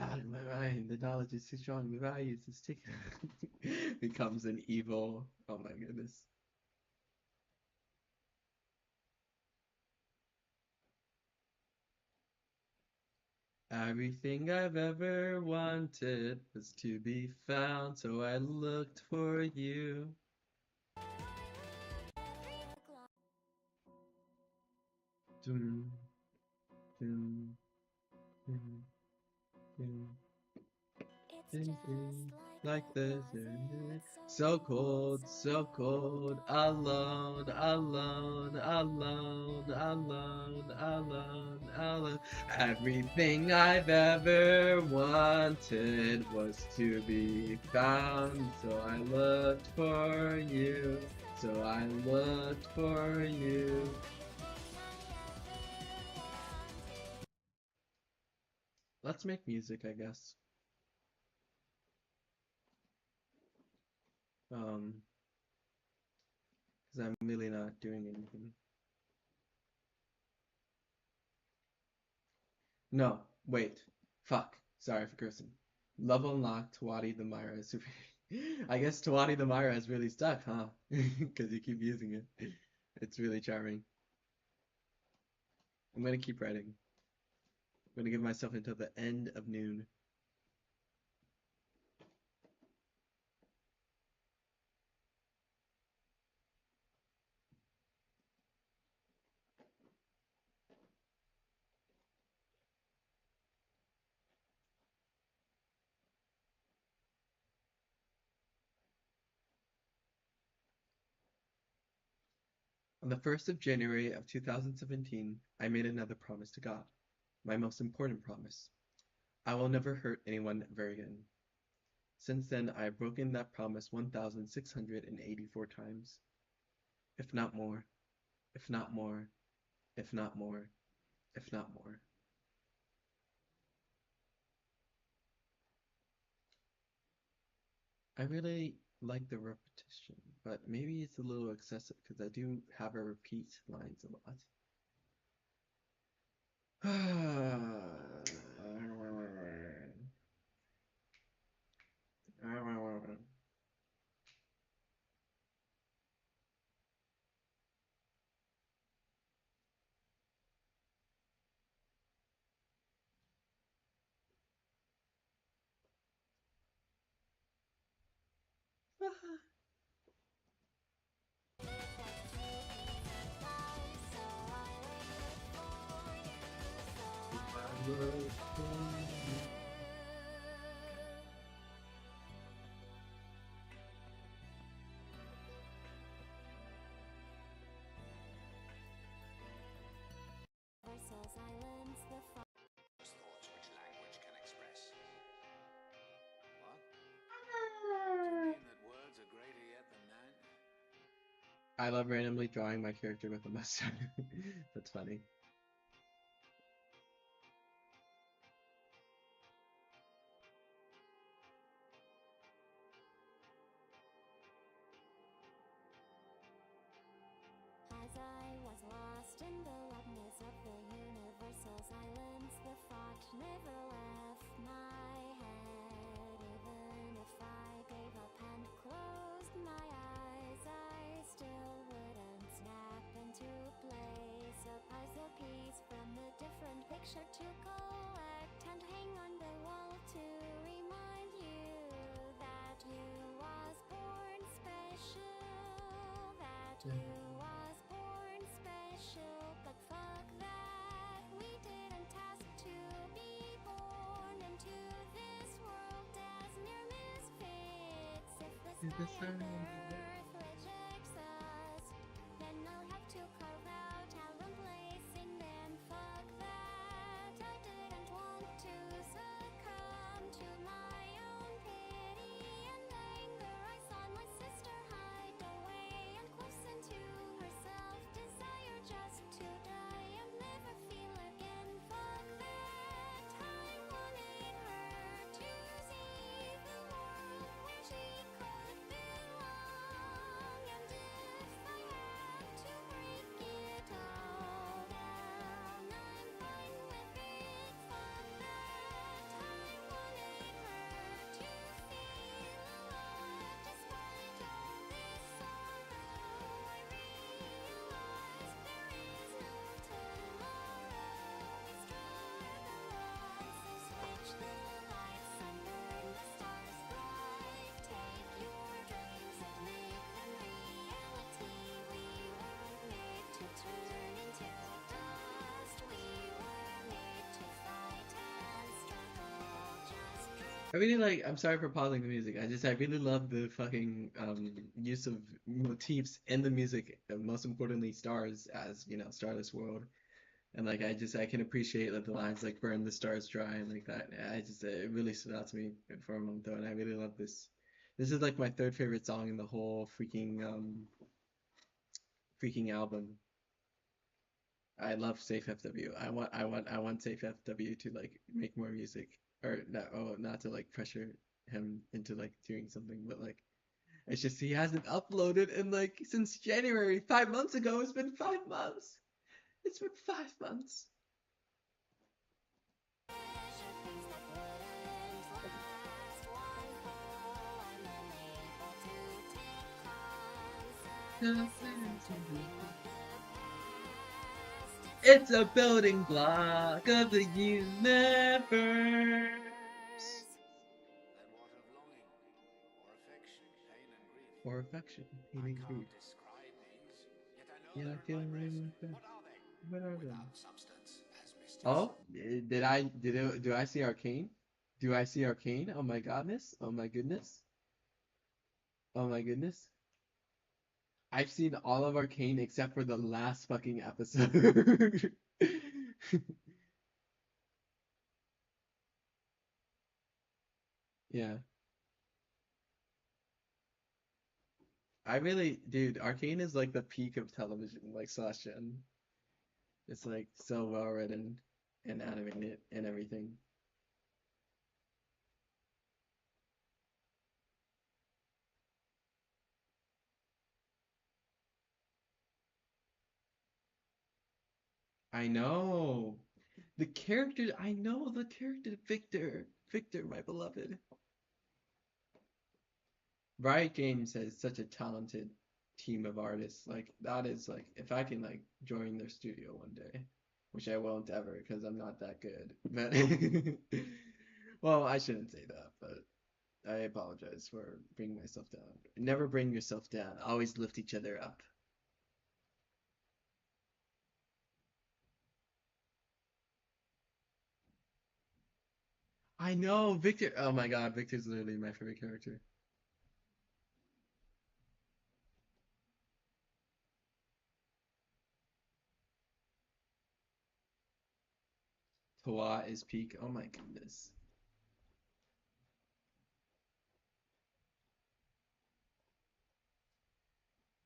Out of my mind, the knowledge is too strong, the values is taken. Becomes an evil. Oh my goodness. Everything I've ever wanted was to be found, so I looked for you. Dum, dum, dum, dum. Like the desert, so cold, alone, alone, alone, alone, alone, alone. Everything I've ever wanted was to be found, so I looked for you, so I looked for you. let's make music, I guess. Because I'm really not doing anything. No, wait. Fuck. Sorry for cursing. Level unlocked, Tawadi the Myra is super. I guess Tawadi the Myra is really stuck, huh? Because you keep using it. It's really charming. I'm gonna keep writing. I'm gonna give myself until the end of noon. On the 1st of January of 2017, I made another promise to God. My most important promise. I will never hurt anyone ever again. Since then, I have broken that promise 1,684 times. If not more, if not more, if not more, if not more. I really like the repetition, but maybe it's a little excessive because I do have her repeat lines a lot. Silence the thoughts which language can express. What? Do you mean that words are greater yet than that? I love randomly drawing my character with a mustache. That's funny. As I was lost in the loudness of the universal silence, the thought never left my head. Even if I gave up and closed my eyes, I still wouldn't snap into place. A puzzle piece from a different picture to collect and hang on the wall to remind you that you was born special, that you was born special. But fuck that, we didn't ask to be born into this world as mere misfits. If the sky and earth rejects us, then I'll have to carve out our own place in them. Fuck that, I didn't want to succumb to my own pity and anger. I saw my sister hide away and close into herself, desire just to die and never feel again. Fuck that, I wanted her to see the world where she could belong. And if I have to break it all down, I'm fine with it. Fuck that, I wanted her to feel alive despite all this sorrow. I realize there is no tomorrow. Destroy the lies, so switch the lights and burn the stars bright. Take your dreams and make them reality. We weren't made to turn into dust. We were made to fight and struggle. Just I really like. I'm sorry for pausing the music. I really love the fucking use of motifs in the music. Most importantly, stars as starless world. And like I can appreciate like the lines like burn the stars dry and like that. It really stood out to me for a moment though, and I really love this. This is like my third favorite song in the whole freaking album. I love Safe FW. I want Safe FW to like make more music, or not. Oh, not to like pressure him into like doing something, but like it's just he hasn't uploaded in like since January. 5 months ago. It's been 5 months. It's been 5 months. It's a building block of the universe. Or affection, pain and grief. Yeah, I feel really like that. What are they? Oh, do I see Arcane? Do I see Arcane? Oh my goodness. Oh my goodness. Oh my goodness. I've seen all of Arcane except for the last fucking episode. Yeah. I really, dude, Arcane is like the peak of television, like slash gen. It's like so well written and animated and everything. I know. The character, I know the character, Victor. Victor, my beloved. Riot Games has such a talented team of artists. Like, that is like, if I can like join their studio one day, which I won't ever because I'm not that good. But, well, I shouldn't say that, but I apologize for bringing myself down. Never bring yourself down. Always lift each other up. I know, Victor. Oh my God, Victor's literally my favorite character. Toa is peak. Oh my goodness.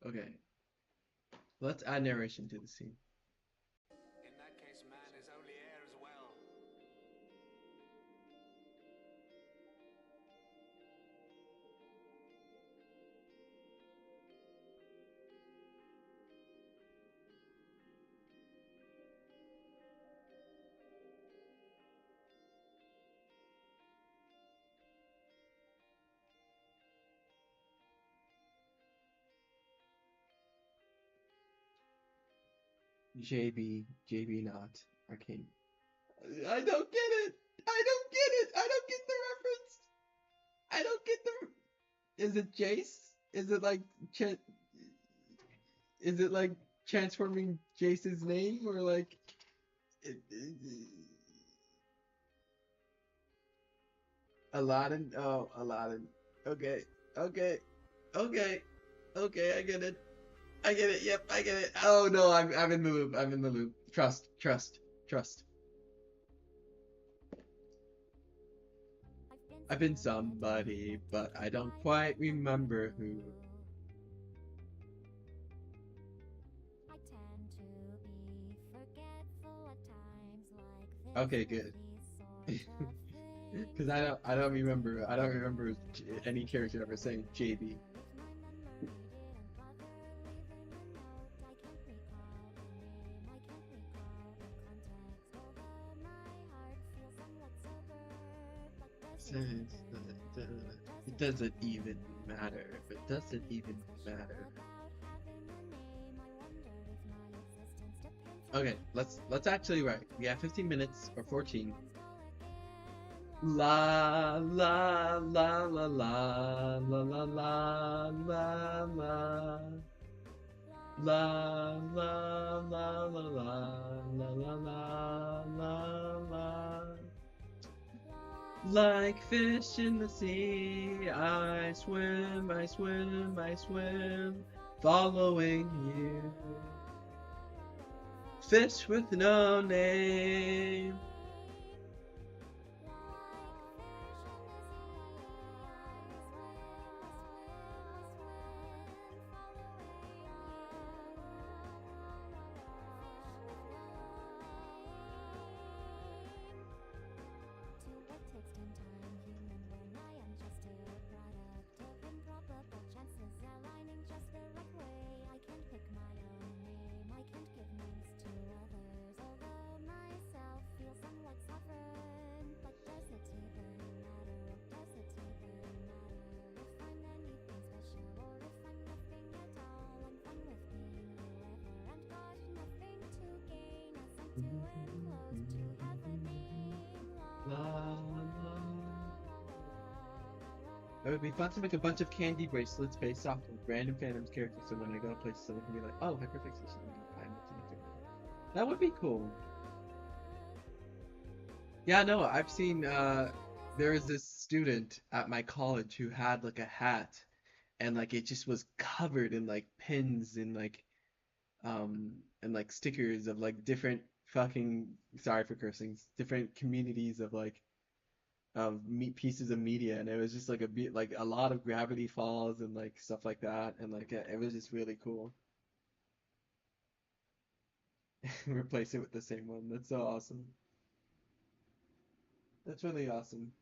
Okay, let's add narration to the scene. In that case, man is only air as well. JB not Arcane. I don't get it. I don't get it. I don't get the reference. I don't get the. Is it Jace? Is it like Ch- Is it like transforming Jace's name or like? Aladdin? Oh, Aladdin. Okay. Okay. Okay. Okay. I get it. I get it. Yep. I get it. Oh no. I'm in the loop. I'm in the loop. Trust. Trust. Trust. I've been somebody, but I don't quite remember who. Okay, good. Because I don't remember any character ever saying JB. It doesn't even matter. It doesn't even matter. Okay, let's actually write. We have 15 minutes or 14. La la la la la la la la la la. La la la la la la la la la la. Like fish in the sea, I swim, I swim, I swim, following you. Fish with no name. It would be fun to make a bunch of candy bracelets based off of random fandoms characters, so when I go places, someone can be like, "Oh, hyperfixation, I'm looking at it." That would be cool. Yeah, no, I've seen. There was this student at my college who had like a hat, and like it just was covered in like pins and like stickers of like different fucking, sorry for cursing, different communities of like pieces of media, and it was just like a bit like a lot of Gravity Falls and like stuff like that, and like it was just really cool. Replace it with the same one. That's so awesome. That's really awesome.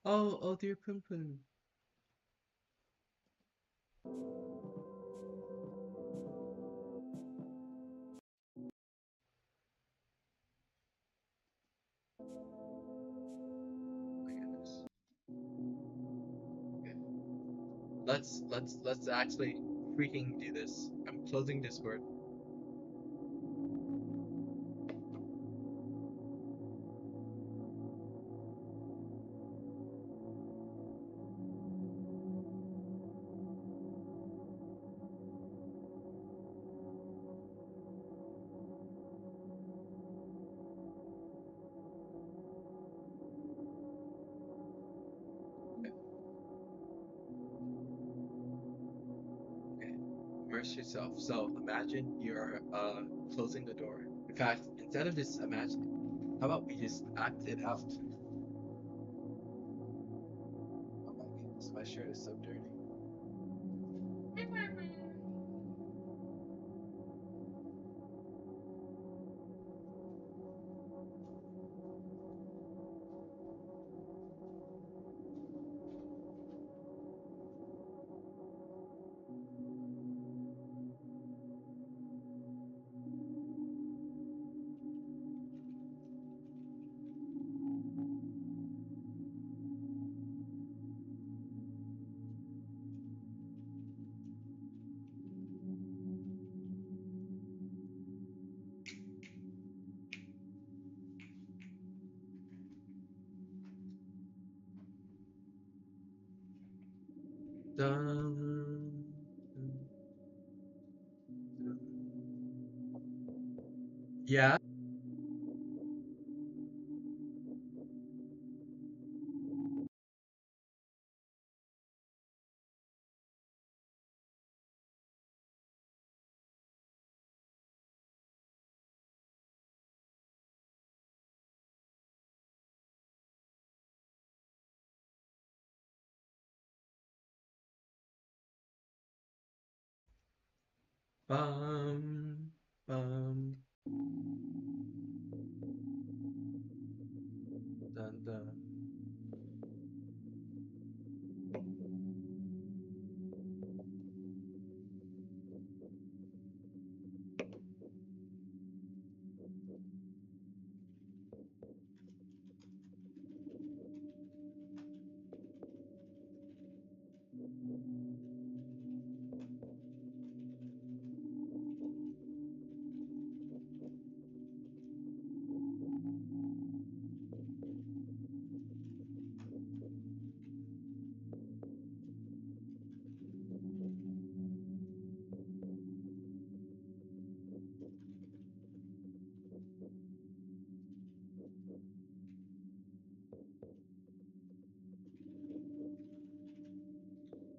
Oh, oh, dear Pum Pum. My goodness. Okay. Let's actually freaking do this. I'm closing Discord. Okay. Immerse yourself. So imagine you're closing the door. In fact, instead of just imagining, how about we just act it out? Oh my goodness, my shirt is so dirty. Dun, dun, dun. Yeah. Bum, bum, dun, dun.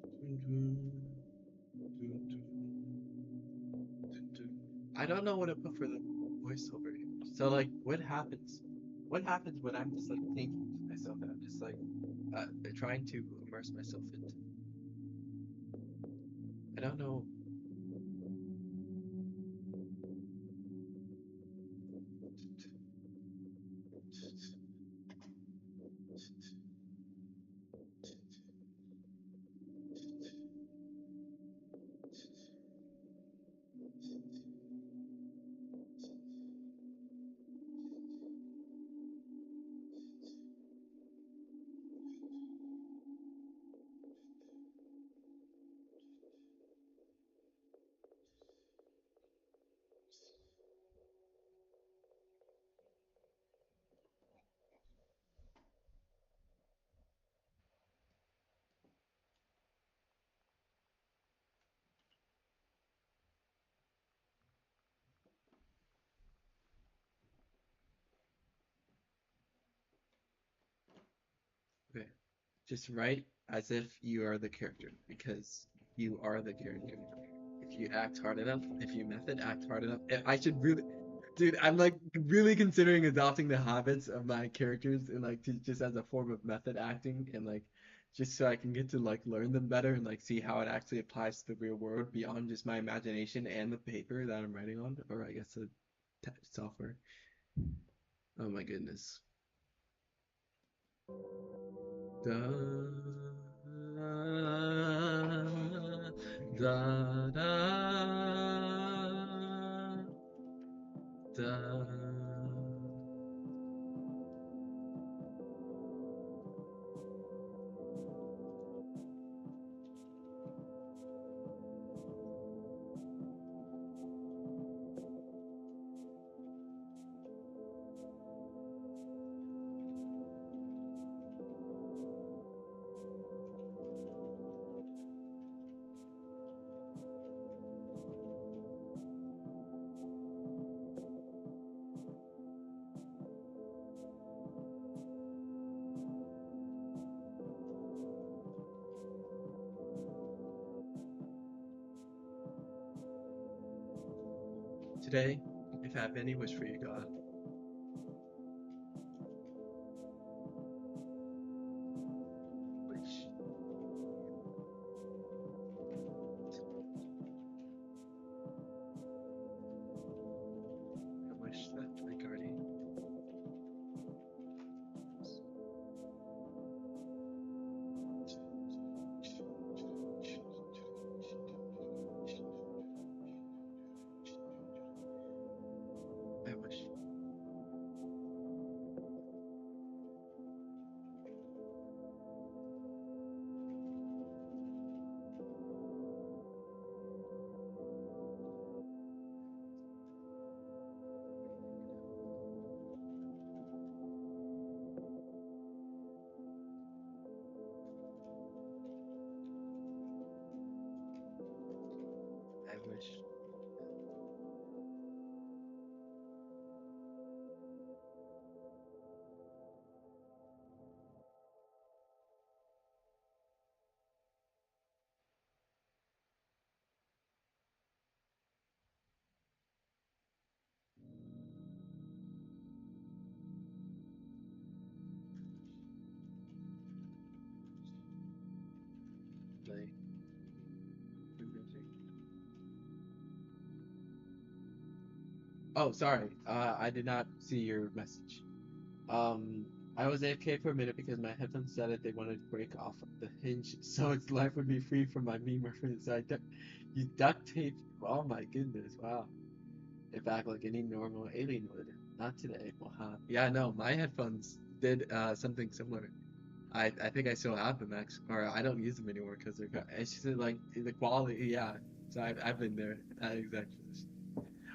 Dun, dun, dun, dun, dun. I don't know what to put for the voiceover here. So like, what happens? What happens when I'm just like thinking to myself and I'm just like trying to immerse myself into? I don't know. Just write as if you are the character, because you are the character. If you act hard enough, if you method act hard enough, I should really, dude, I'm like really considering adopting the habits of my characters and like to, just as a form of method acting and like just so I can get to like learn them better and like see how it actually applies to the real world beyond just my imagination and the paper that I'm writing on, or I guess the software. Oh my goodness. Da da da da. Today, if I have any wish for you, God, wish. I wish that my guardian. I wish. I wish. Play. Oh, sorry. I did not see your message. Um, I was AFK for a minute because my headphones decided they wanted to break off the hinge, so its life would be free from my meme reference. You duct tape. Oh my goodness! Wow. It back like any normal alien would. Not today. Wow. Yeah, no, my headphones did something similar. I think I still have them actually, or I don't use them anymore because it's just like the quality. Yeah. So I've been there. Exactly.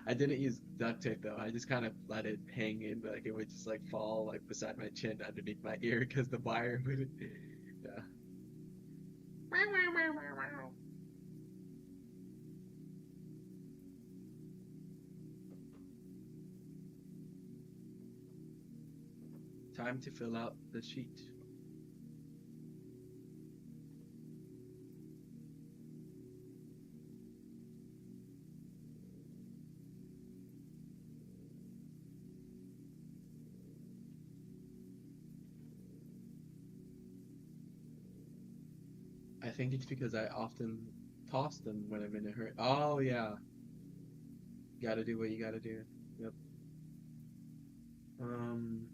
I didn't use duct tape though. I just kind of let it hang in, like it would just like fall like beside my chin underneath my ear because the wire would. Yeah. Time to fill out the sheet. I think it's because I often toss them when I'm in a hurry. Oh yeah, gotta do what you gotta do. Yep. Um,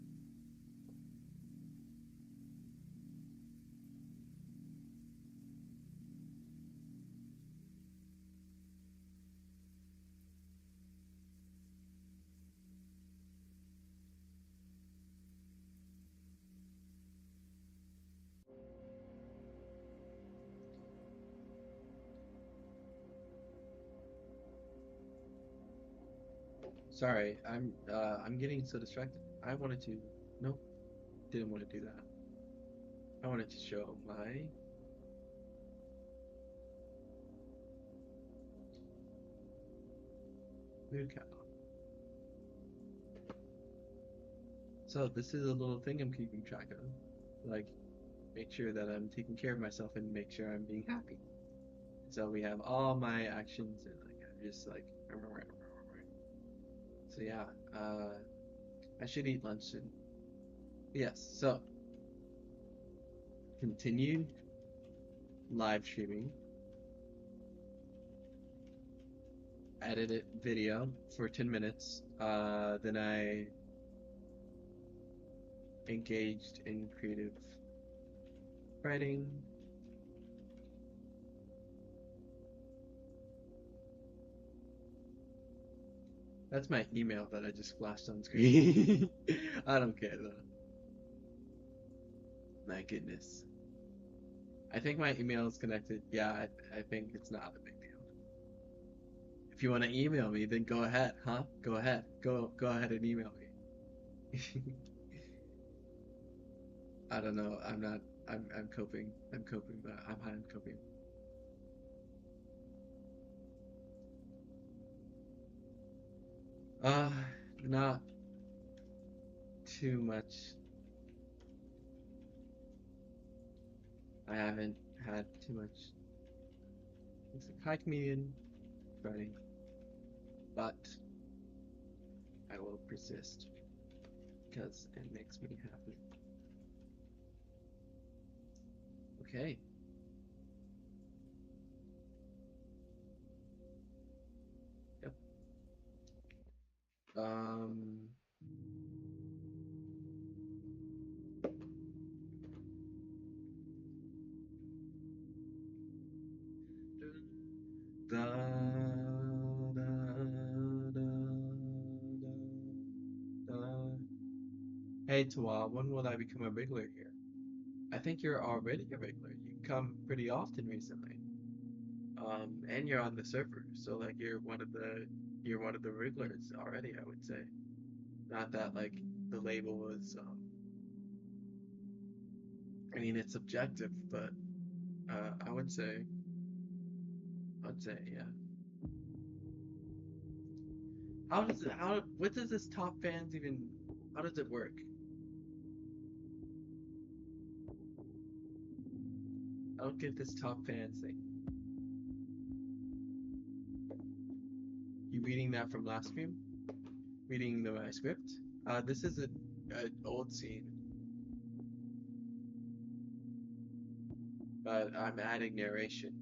sorry, I'm getting so distracted. I wanted to. Nope, didn't want to do that. I wanted to show my mood count. So this is a little thing I'm keeping track of. Like make sure that I'm taking care of myself and make sure I'm being happy. So we have all my actions and like I'm just like so yeah, I should eat lunch soon. Yes, so continued live streaming, edited video for 10 minutes. Then I engaged in creative writing. That's my email that I just flashed on screen. I don't care though. My goodness. I think my email is connected. Yeah, I think it's not a big deal. If you want to email me, then go ahead, huh? Go ahead. Go ahead and email me. I don't know. I'm not. I'm coping. I'm coping, but I'm coping. Uh, not too much. I haven't had too much. It's a high comedian writing, but I will persist because it makes me happy. Okay. Yep. Um. Da, da, da, da. Hey, Tawa, when will I become a regular here? I think you're already a regular. You come pretty often recently. And you're on the server, so like you're one of the regulars already, I would say. Not that like the label is I mean it's subjective, but I would say yeah. What does this top fans even how does it work? I don't get this top fans thing. You reading that from last stream? Reading my script? This is a old scene, but I'm adding narration.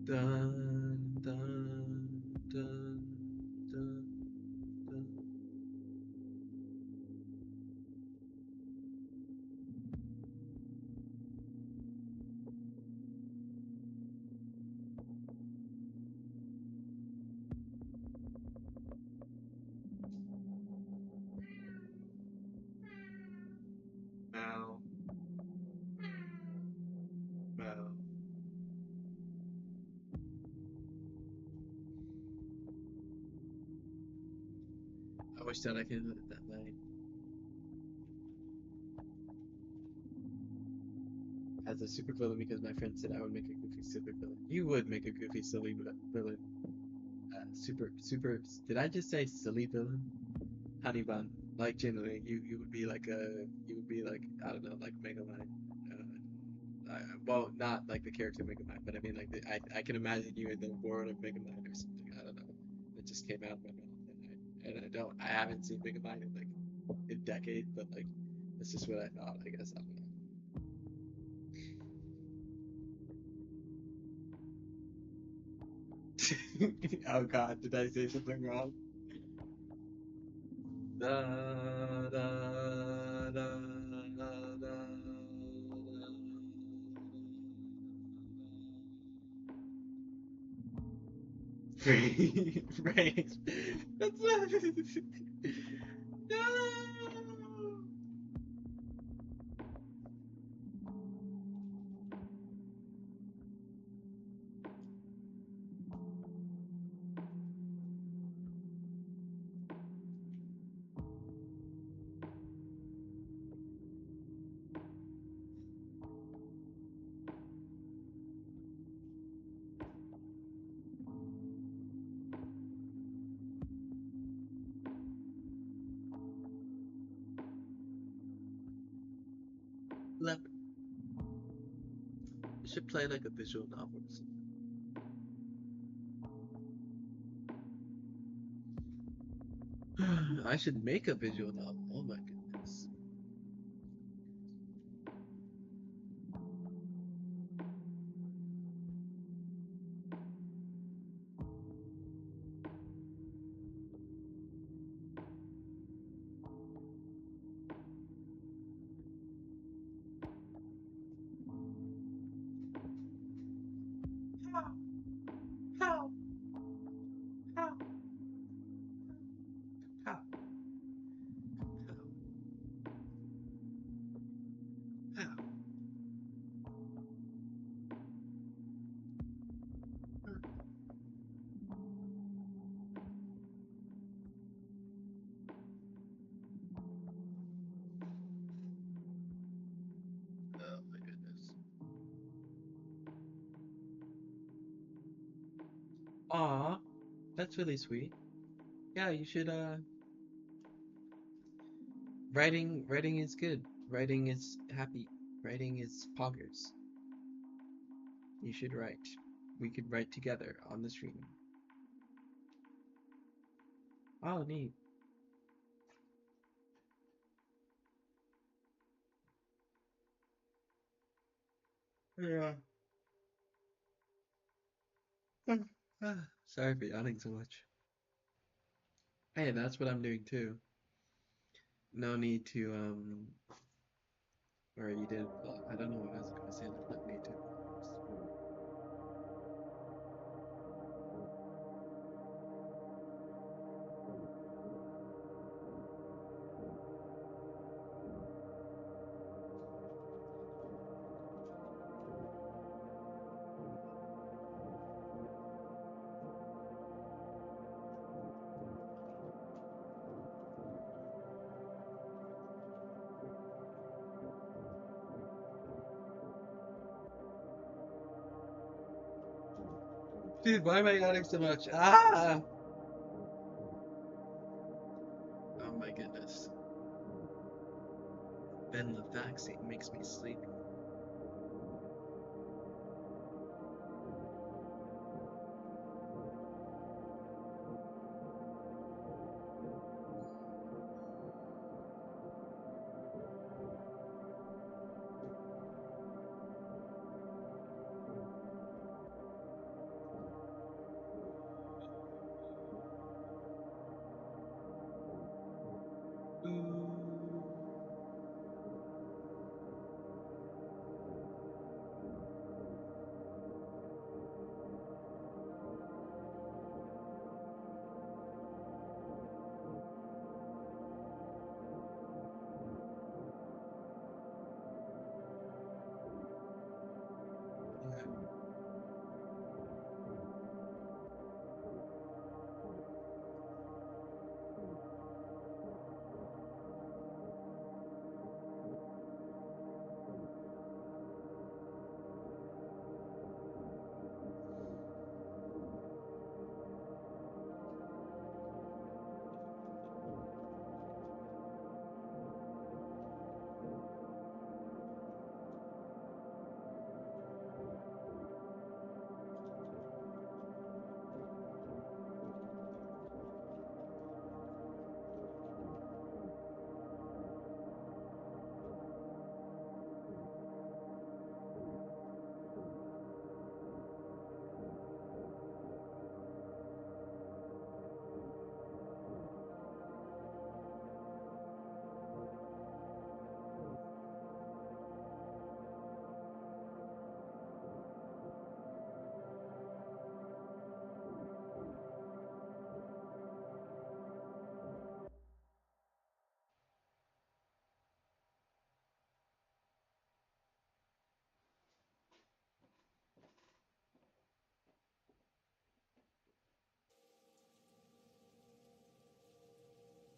Dun, dun, dun, dun, dun. Now, now. I wish that I could do it that night. As a super villain because my friend said I would make a goofy super villain. You would make a goofy silly villain. Super. Did I just say silly villain? Honey bun. Like generally, you would be like I don't know like Megamind. Well, not like the character Megamind, but I mean like I can imagine you in the world of Megamind or something. I don't know. It just came out of my mouth, and I haven't seen Megamind in like a decade, but like that's just what I thought. I guess I don't know. Oh God, did I say something wrong? Da, da, da, da, da, Free range. That's not. No. should play like a visual novel or something. I should make a visual novel. Oh my goodness. How? How? How? How? Oh my goodness. Aw, that's really sweet. Yeah, you should writing is good. Writing is happy. Writing is poggers. You should write. We could write together on the stream. Oh, neat. Yeah. Sorry for yawning so much. Hey, that's what I'm doing too. No need to or you did, well, I don't know what I was gonna say, like no need to. Dude, why am I yawning so much? Ah! Oh my goodness. Venlafaxine makes me sleepy.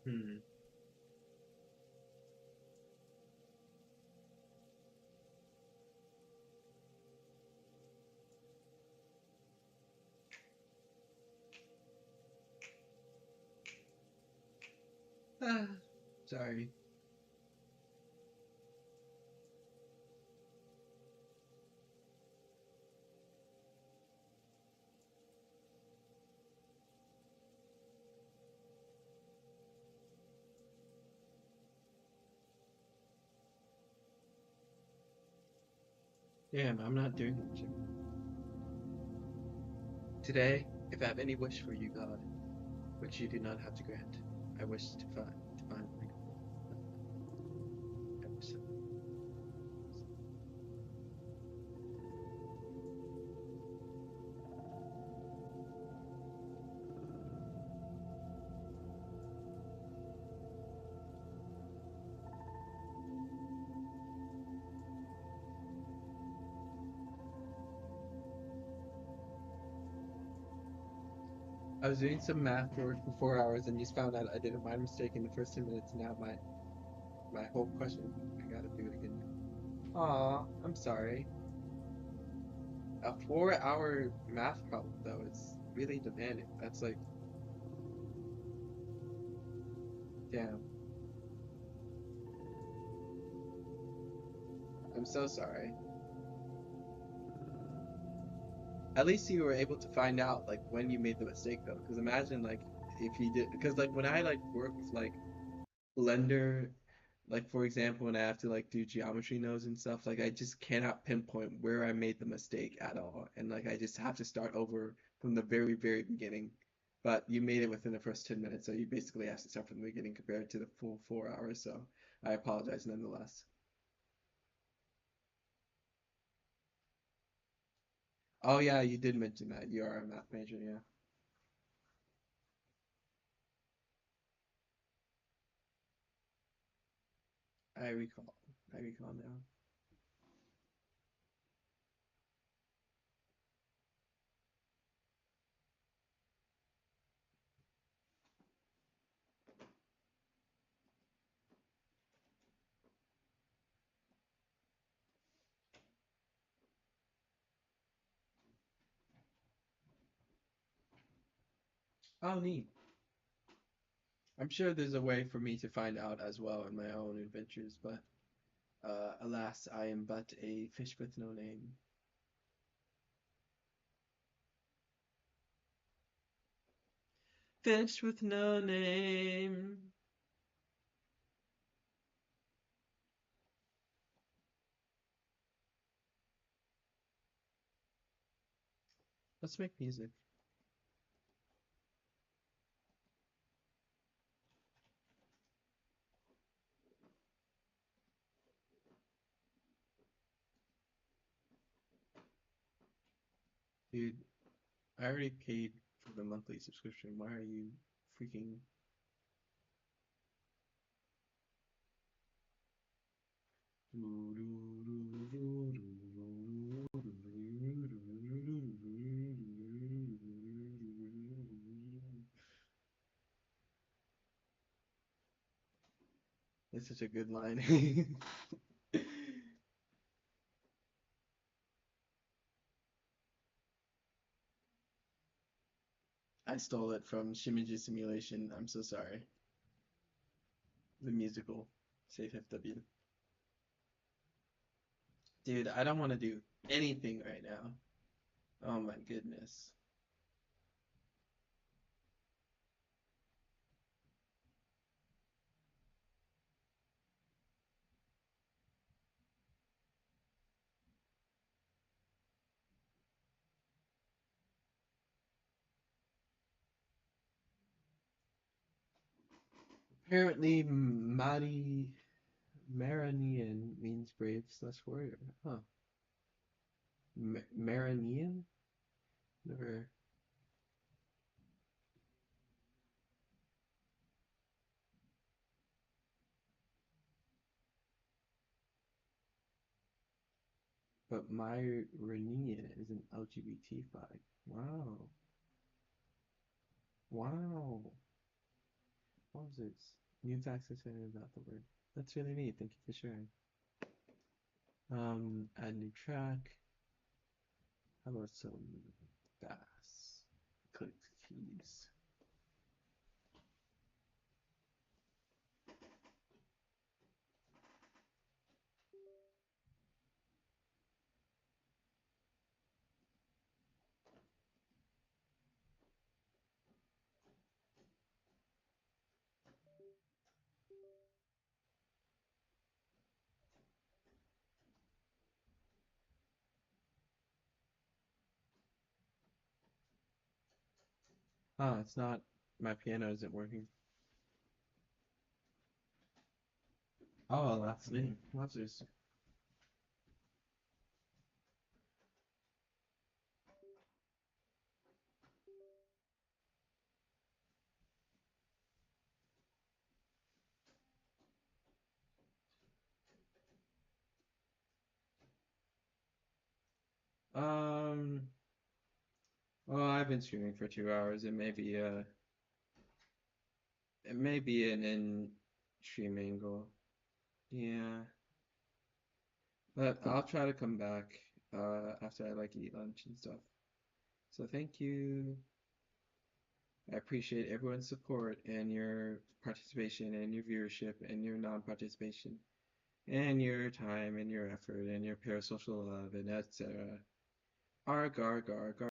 Hmm. Ah, sorry. Damn, I'm not doing much. Today, if I have any wish for you, God, which you do not have to grant, I wish to find my I wish to- I was doing some math work for 4 hours and just found out I did a minor mistake in the first 10 minutes. Now my whole question, I gotta do it again now. Aw, I'm sorry. A 4 hour math problem though is really demanding. That's like, damn. I'm so sorry. At least you were able to find out like when you made the mistake though, because imagine like if you did, because like when I like work with like Blender, like for example, when I have to like do geometry nodes and stuff, like I just cannot pinpoint where I made the mistake at all, and like I just have to start over from the very, very beginning. But you made it within the first 10 minutes, so you basically have to start from the beginning compared to the full 4 hours. So I apologize nonetheless. Oh yeah, you did mention that you are a math major, yeah. I recall. I recall now. Oh, neat. I'm sure there's a way for me to find out as well in my own adventures, but alas, I am but a fish with no name. Fish with no name. Let's make music. Dude, I already paid for the monthly subscription. Why are you freaking... It's such a good line. I stole it from Shimiji Simulation. I'm so sorry. The musical. Safe FW. Dude, I don't want to do anything right now. Oh my goodness. Apparently, Maranian means brave slash warrior. Huh. Maranian? Never. But Myranian is an LGBT flag. Wow. Wow. What was this? New facts are saying about the word. That's really neat. Thank you for sharing. Add new track. How about some bass? Click keys. Ah, it's not. My piano isn't working. Oh, that's me. What's Um, well, I've been streaming for 2 hours. It may be an in stream angle. Yeah, but I'll try to come back after I like eat lunch and stuff. So thank you. I appreciate everyone's support and your participation and your viewership and your non-participation and your time and your effort and your parasocial love and etc. Arg, arg, arg,